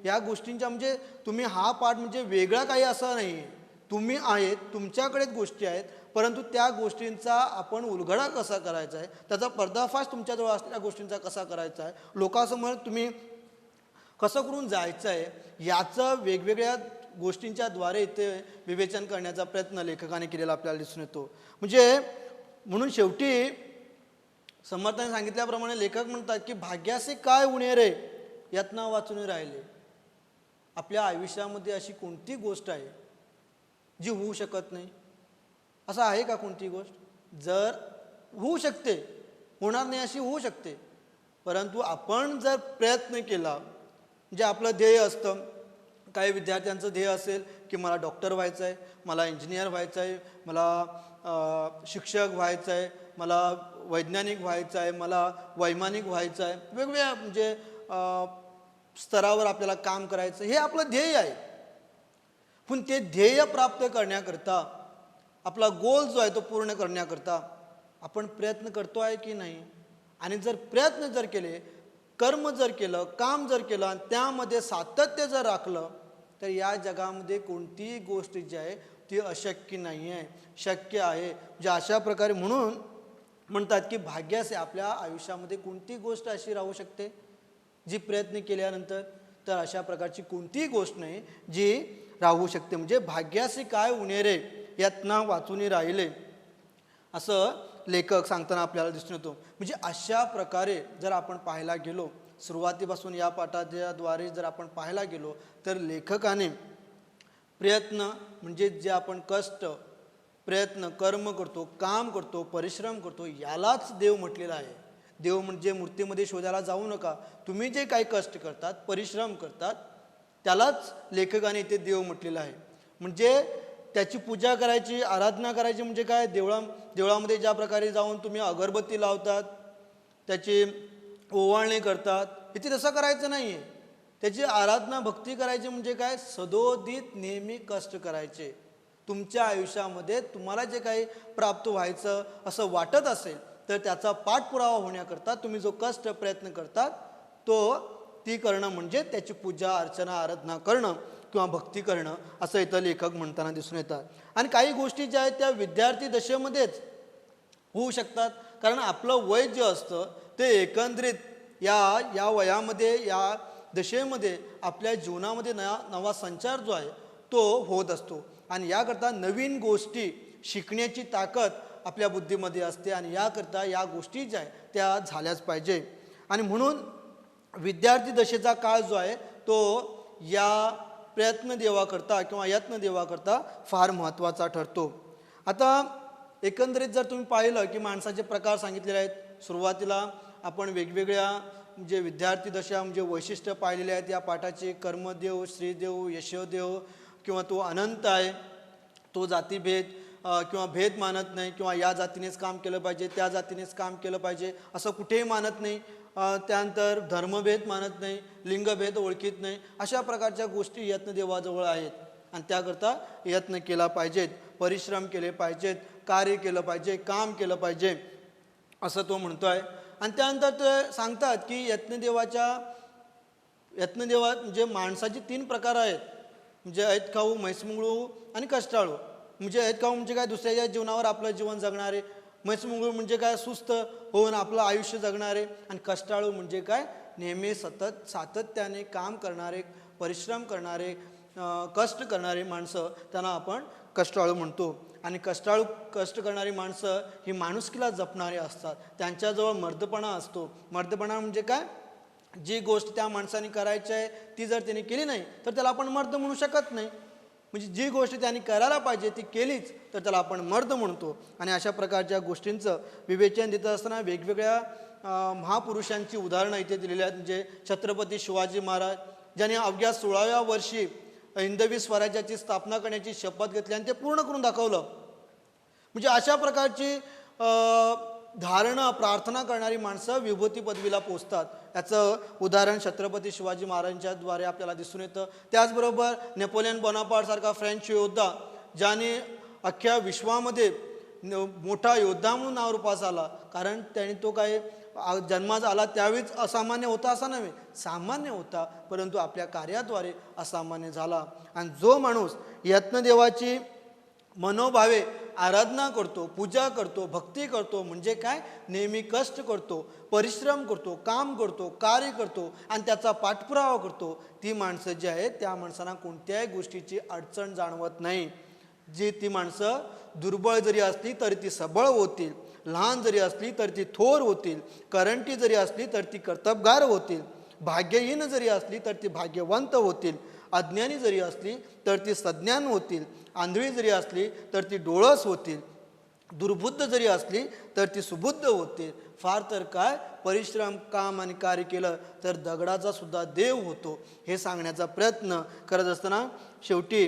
या गोष्टींच्या, म्हणजे तुम्ही हा पाठ म्हणजे वेगळा काही असं नाही आहे. तुम्ही आहेत, तुमच्याकडेच गोष्टी आहेत, परंतु त्या गोष्टींचा आपण उलगडा कसा करायचा आहे, त्याचा पर्दाफाश तुमच्याजवळ असलेल्या गोष्टींचा कसा करायचा आहे, लोकांसमोर तुम्ही कसं करून जायचं आहे, याचं वेगवेगळ्या गोष्टींच्या द्वारे इथे विवेचन करण्याचा प्रयत्न लेखकाने केलेला आपल्याला दिसून येतो. म्हणून शेवटी समर्थाने सांगितल्याप्रमाणे लेखक म्हणतात की भाग्यासे काय उणे रे, यातना वाचून राहिले. आपल्या आयुष्यामध्ये अशी कोणती गोष्ट आहे जी होऊ शकत नाही? असं आहे का कोणती गोष्ट? जर होऊ शकते, होणार नाही अशी होऊ शकते, परंतु आपण जर प्रयत्न केला, म्हणजे आपलं ध्येय असतं. काही विद्यार्थ्यांचं ध्येय असेल की मला डॉक्टर व्हायचं आहे, मला इंजिनियर व्हायचं आहे, मला शिक्षक व्हायचं आहे, मला वैज्ञानिक व्हायचं आहे, मला वैमानिक व्हायचं आहे. वेगवेगळ्या म्हणजे स्तरावर आपल्याला काम करायचं, हे आपलं ध्येय आहे. पण ते ध्येय प्राप्त करण्याकरता, आपला गोल जो आहे तो पूर्ण करण्याकरता आपण प्रयत्न करतो आहे की नाही? आणि जर प्रयत्न जर केले, कर्म जर केलं, काम जर केलं आणि त्यामध्ये सातत्य जर राखलं, तर या जगामध्ये कोणतीही गोष्ट जी आहे ती अशक्य नाही आहे, शक्य आहे. जे अशा प्रकारे म्हणून म्हणतात की भाग्याचे आपल्या आयुष्यामध्ये कोणती गोष्ट अशी राहू शकते जी प्रयत्न केल्यानंतर, तर अशा प्रकारची कोणतीही गोष्ट नाही जी राहू शकते. म्हणजे भाग्याचे काय उणेरे यातना वाचून राहिले, असं लेखक सांगताना आपल्याला दिसून येतो. म्हणजे अशा प्रकारे जर आपण पाहायला गेलो, सुरुवातीपासून या पाठाद्वारे जर आपण पाहायला गेलो, तर लेखकाने प्रयत्न म्हणजे जे आपण कष्ट, प्रयत्न, कर्म करतो, काम करतो, परिश्रम करतो, यालाच देव म्हटलेला आहे. देव म्हणजे मूर्तीमध्ये शोधायला जाऊ नका. तुम्ही जे काही कष्ट करतात, परिश्रम करतात, त्यालाच लेखकाने इथे देव म्हटलेलं आहे. म्हणजे त्याची पूजा करायची, आराधना करायची म्हणजे काय? देवळामध्ये ज्या प्रकारे जाऊन तुम्ही अगरबत्ती लावतात, त्याची ओवाळणी करतात, इथे तसं करायचं नाही आहे. त्याची आराधना, भक्ती करायची म्हणजे काय? सदोदित नेहमी कष्ट करायचे. तुमच्या आयुष्यामध्ये तुम्हाला जे काही प्राप्त व्हायचं असं वाटत असेल, तर त्याचा पाठपुरावा होण्याकरता तुम्ही जो कष्ट, प्रयत्न करतात, ती करणं म्हणजे त्याची पूजा, अर्चना, आराधना करणं किंवा भक्ती करणं, असं इथं लेखक म्हणताना दिसून येतात. आणि काही गोष्टी ज्या आहेत त्या विद्यार्थी दशेमध्येच होऊ शकतात. कारण आपलं वय जे असतं ते एकंदरीत या वयामध्ये, या दशेमध्ये आपल्या जीवनामध्ये नवा संचार जो आहे तो होत असतो. आणि याकरता नवीन गोष्टी शिकण्याची ताकद आपल्या बुद्धीमध्ये असते. आणि याकरता या गोष्टी ज्या आहेत त्या झाल्याच पाहिजे. आणि म्हणून विद्यार्थी दशेचा काळ जो आहे तो या प्रयत्न देवाकरता किंवा यत्न देवाकरता फार महत्त्वाचा ठरतो. आता एकंदरीत जर तुम्ही पाहिलं की माणसाचे प्रकार सांगितलेले आहेत. सुरुवातीला आपण वेगवेगळ्या जे विद्यार्थी दशा म्हणजे वैशिष्ट्य पाहिलेले आहेत या पाठाचे. कर्मदेव, श्रीदेव, यशोदेव, किंवा तो अनंत आहे, तो जातीभेद किंवा भेद मानत नाही, किंवा या जातीनेच काम केलं पाहिजे, त्या जातीनेच काम केलं पाहिजे असं कुठेही मानत नाही. त्यानंतर धर्मभेद मानत नाही, लिंगभेद ओळखीत नाही. अशा प्रकारच्या गोष्टी यत्नदेवाजवळ आहेत. आणि त्याकरता यत्न केला पाहिजेत, परिश्रम केले पाहिजेत, कार्य केलं पाहिजे, काम केलं पाहिजे असं तो म्हणतो आहे. आणि त्यानंतर ते सांगतात की यत्नदेवा म्हणजे माणसाचे 3 प्रकार आहेत. म्हणजे ऐतखाऊ, म्हैसमुंगळू आणि कष्टाळू. म्हणजे ऐतखाऊ म्हणजे काय? दुसऱ्याच्या जीवनावर आपलं जीवन जगणारे. म्हैसमुंगळू म्हणजे काय? सुस्त होऊन आपलं आयुष्य जगणारे. आणि कष्टाळू म्हणजे काय? नेहमी सातत्याने काम करणारे, परिश्रम करणारे, कष्ट करणारे माणसं, त्यांना आपण कष्टाळू म्हणतो. आणि कष्ट करणारी माणसं ही माणुसकीला जपणारे असतात. त्यांच्याजवळ मर्दपणा असतो. मर्दपणा म्हणजे काय? जी गोष्ट त्या माणसाने करायची आहे ती जर त्याने केली नाही तर त्याला आपण मर्द म्हणू शकत नाही. म्हणजे जी गोष्ट त्यांनी करायला पाहिजे ती केलीच तर त्याला आपण मर्द म्हणतो. आणि अशा प्रकारच्या गोष्टींचं विवेचन देत असताना वेगवेगळ्या महापुरुषांची उदाहरणं इथे दिलेली आहेत. म्हणजे छत्रपती शिवाजी महाराज, ज्याने अवघ्या 16व्या वर्षी हिंदवी स्वराज्याची स्थापना करण्याची शपथ घेतली आणि ते पूर्ण करून दाखवलं. म्हणजे अशा प्रकारची धारणा, प्रार्थना करणारी माणसं विभूती पदवीला पोचतात. याचं उदाहरण छत्रपती शिवाजी महाराजांच्या द्वारे आपल्याला दिसून येतं. त्याचबरोबर नेपोलियन बोनापार्ट सारखा फ्रेंच योद्धा, ज्याने अख्ख्या विश्वामध्ये मोठा योद्धा म्हणून नाव रूपास आला. कारण त्याने तो काय जन्मास आला त्यावेळीच असामान्य होता असं नव्हे, सामान्य होता, परंतु आपल्या कार्याद्वारे असामान्य झाला. आणि जो माणूस यत्नदेवाची मनोभावे आराधना करतो, पूजा करतो, भक्ती करतो, म्हणजे काय? नेहमी कष्ट करतो, परिश्रम करतो, काम करतो, कार्य करतो आणि त्याचा पाठपुरावा करतो, ती माणसं जी आहेत त्या माणसांना कोणत्याही गोष्टीची अडचण जाणवत नाही. ती माणसं दुर्बळ जरी असली तरी ती सबळ होतील, लहान जरी असली तर ती थोर होतील, करंटी जरी असली तर ती कर्तबगार होतील, भाग्यहीन जरी असली तर ती भाग्यवंत होतील, अज्ञानी जरी असली तर ती सज्ञान होतील, आंधळी जरी असली तर ती डोळस होतील. दुर्बुद्ध जरी असली तर ती सुबुद्ध होते. फार तर काय, परिश्रम, काम आणि कार्य केलं तर दगडाचा सुद्धा देव होतो, हे सांगण्याचा प्रयत्न करत असताना शेवटी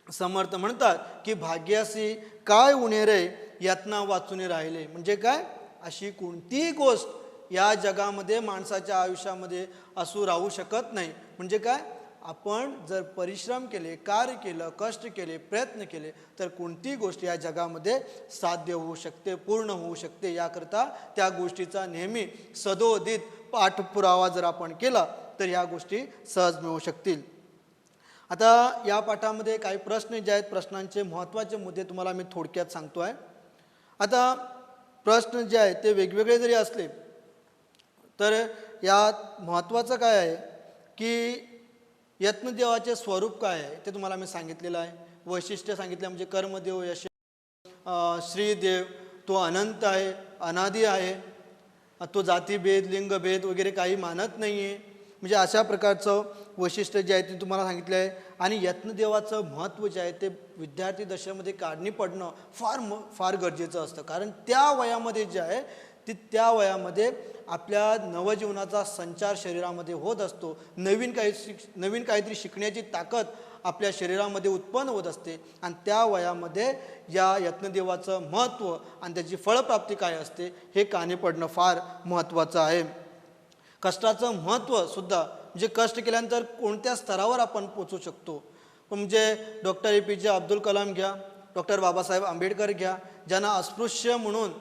समर्थ म्हणतात की भाग्यासी काय उणे रे यातना वाचून राहिले. म्हणजे काय, अशी कोणतीही गोष्ट या जगामध्ये माणसाच्या आयुष्यामध्ये राहू शकत नाही. म्हणजे काय, आपण जर परिश्रम केले, कार्य केलं, कष्ट केले, प्रयत्न केले तर कोणतीही गोष्ट या जगामध्ये साध्य होऊ शकते, पूर्ण होऊ शकते. याकरता त्या गोष्टीचा नेहमी सदोदित पाठपुरावा जर आपण केला तर ह्या गोष्टी सहज मिळू शकतील. आता या पाठामध्ये काही प्रश्न जे आहेत, प्रश्नांचे महत्त्वाचे मुद्दे तुम्हाला मी थोडक्यात सांगतो आहे. आता प्रश्न जे आहेत ते वेगवेगळे जरी असले तर यात महत्त्वाचं काय आहे की यत्नदेवाचे स्वरूप काय आहे ते तुम्हाला मी सांगितलेलं आहे. वैशिष्ट्य सांगितलं म्हणजे कर्मदेव, यश, श्रीदेव, तो अनंत आहे, अनादी आहे, तो जातीभेद, लिंगभेद वगैरे काही मानत नाही आहे. म्हणजे अशा प्रकारचं वैशिष्ट्य जे आहे ते तुम्हाला सांगितलं आहे. आणि यत्नदेवाचं महत्त्व जे आहे ते विद्यार्थी दशेमध्ये काढणी पडणं फार गरजेचं असतं. कारण त्या वयामध्ये जे आहे ती त्या वयामध्ये आपल्या नवजीवनाचा संचार शरीरामध्ये होत असतो. नवीन काहीतरी शिकण्याची ताकद आपल्या शरीरामध्ये उत्पन्न होत असते. आणि त्या वयामध्ये या यत्नदेवाचं महत्त्व आणि त्याची फळप्राप्ती काय असते हे कानी पडणं फार महत्त्वाचं आहे. कष्टाचं महत्त्वसुद्धा, म्हणजे कष्ट केल्यानंतर कोणत्या स्तरावर आपण पोचू शकतो. म्हणजे डॉक्टर APJ अब्दुल कलाम घ्या, डॉक्टर बाबासाहेब आंबेडकर घ्या, ज्यांना अस्पृश्य म्हणून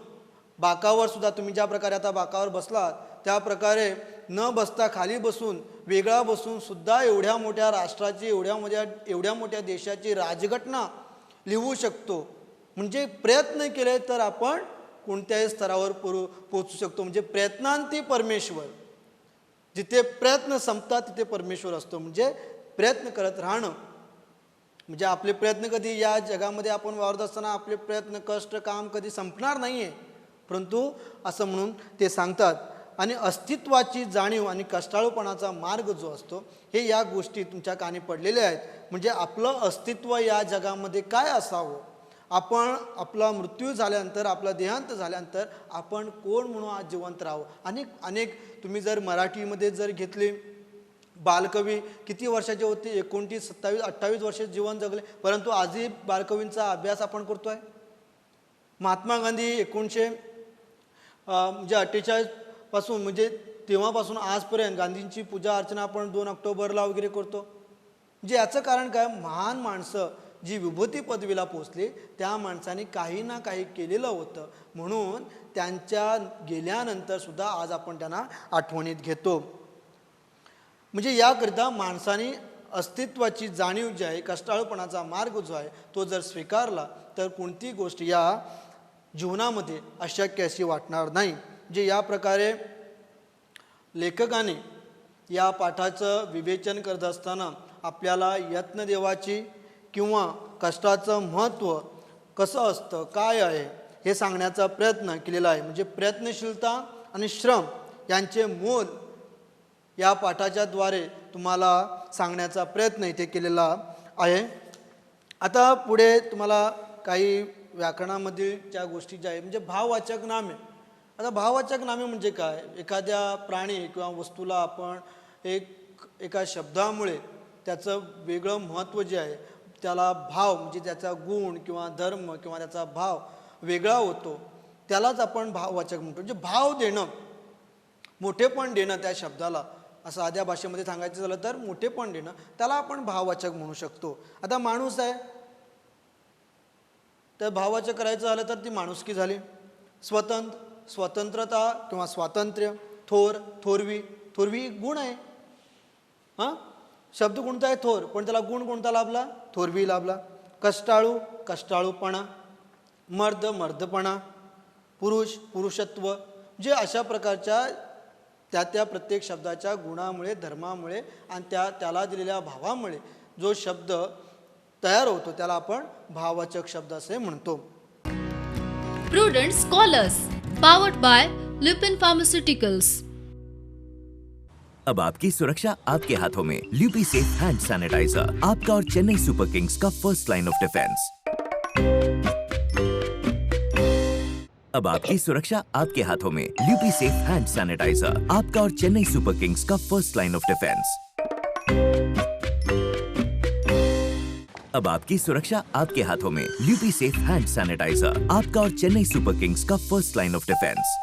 बाकावर सुद्धा, तुम्ही ज्या प्रकारे आता बाकावर बसलात त्या प्रकारे न बसता खाली बसून, वेगळा बसून सुद्धा एवढ्या मोठ्या राष्ट्राची, एवढ्या मोठ्या देशाची राजघटना लिहू शकतो. म्हणजे प्रयत्न केले तर आपण कोणत्याही स्तरावर पोचू शकतो. म्हणजे प्रयत्नांती परमेश्वर, जिथे प्रयत्न संपतात तिथे परमेश्वर असतो. म्हणजे प्रयत्न करत राहणं, म्हणजे आपले प्रयत्न कधी या जगामध्ये आपण वावरत असताना आपले प्रयत्न, कष्ट, काम कधी संपणार नाही आहे, परंतु असं म्हणून ते सांगतात. आणि अस्तित्वाची जाणीव आणि कष्टाळूपणाचा मार्ग जो असतो, हे या गोष्टी तुमच्या कानी पडलेल्या आहेत. म्हणजे आपलं अस्तित्व या जगामध्ये काय असावं, आपण आपला मृत्यू झाल्यानंतर, आपला देहांत झाल्यानंतर आपण कोण म्हणून आज जिवंत राहावं. अनेक तुम्ही जर मराठीमध्ये जर घेतले, बालकवी किती वर्षाचे होते, 29, 27, 28 वर्ष जीवन जगले, परंतु आजही बालकवींचा अभ्यास आपण करतो आहे. महात्मा गांधी 1948 पासून, म्हणजे तेव्हापासून आजपर्यंत गांधींची पूजा अर्चना आपण 2 ऑक्टोबरला वगैरे करतो. म्हणजे याचं कारण काय, महान माणसं जी विभूती पदवीला पोचली त्या माणसाने काही ना काही केलेलं होतं, म्हणून त्यांच्या गेल्यानंतर सुद्धा आज आपण त्यांना आठवणीत घेतो. म्हणजे याकरिता माणसाने अस्तित्वाची जाणीव जी आहे, कष्टाळूपणाचा मार्ग जो आहे तो जर स्वीकारला तर कोणती गोष्ट या जीवनामध्ये अशक्य अशी वाटणार नाही. म्हणजे या प्रकारे लेखकाने या पाठाचं विवेचन करत असताना आपल्याला यत्नदेवाची किंवा कष्टाचं महत्त्व कसं असतं, काय आहे हे सांगण्याचा प्रयत्न केलेला आहे. म्हणजे प्रयत्नशीलता आणि श्रम यांचे मोल या पाठाच्या द्वारे तुम्हाला सांगण्याचा प्रयत्न इथे केलेला आहे. आता पुढे तुम्हाला काही व्याकरणामधील ज्या गोष्टी ज्या आहेत, म्हणजे भाववाचक नामे. आता भाववाचक नामे म्हणजे काय, एखाद्या प्राणी किंवा वस्तूला आपण एका शब्दामुळे त्याचं वेगळं महत्त्व जे आहे, त्याला भाव, म्हणजे त्याचा गुण किंवा धर्म किंवा त्याचा भाव वेगळा होतो, त्यालाच आपण भाववाचक म्हणतो. म्हणजे भाव देणं, मोठेपण देणं त्या शब्दाला, असं साध्या भाषेमध्ये सांगायचं झालं तर मोठेपण देणं, त्याला आपण भाववाचक म्हणू शकतो. आता माणूस आहे तर भाववाचक करायचं झालं तर ती माणुसकी झाली. स्वतंत्रता किंवा स्वातंत्र्य, थोरवी गुण आहे. शब्द कोणता आहे, थोर, पण त्याला गुण कोणता लाभला, थोरवी लाभला. कष्टाळूपणा, मर्दपणा, पुरुषत्व, जे अशा प्रकारच्या त्या प्रत्येक शब्दाच्या गुणामुळे, धर्मामुळे आणि त्याला दिलेल्या भावामुळे जो शब्द तयार होतो त्याला आपण भाववाचक शब्द असे म्हणतो. Prudent scholars powered by Lupin pharmaceuticals. अब आपकी सुरक्षा आपके हाथों में. ल्यूपी सेफ हैंड सैनिटाइजर, आपका और चेन्नई सुपर किंग्स का फर्स्ट लाइन ऑफ डिफेंस. अब आपकी सुरक्षा आपके हाथों में। ल्यूपी सेफ हैंड सैनिटाइजर, आपका और चेन्नई सुपर किंग्स का फर्स्ट लाइन ऑफ डिफेंस। अब आपकी सुरक्षा आपके हाथों में। ल्यूपी सेफ हैंड सैनिटाइजर, आपका और चेन्नई सुपर किंग्स का फर्स्ट लाइन ऑफ डिफेंस।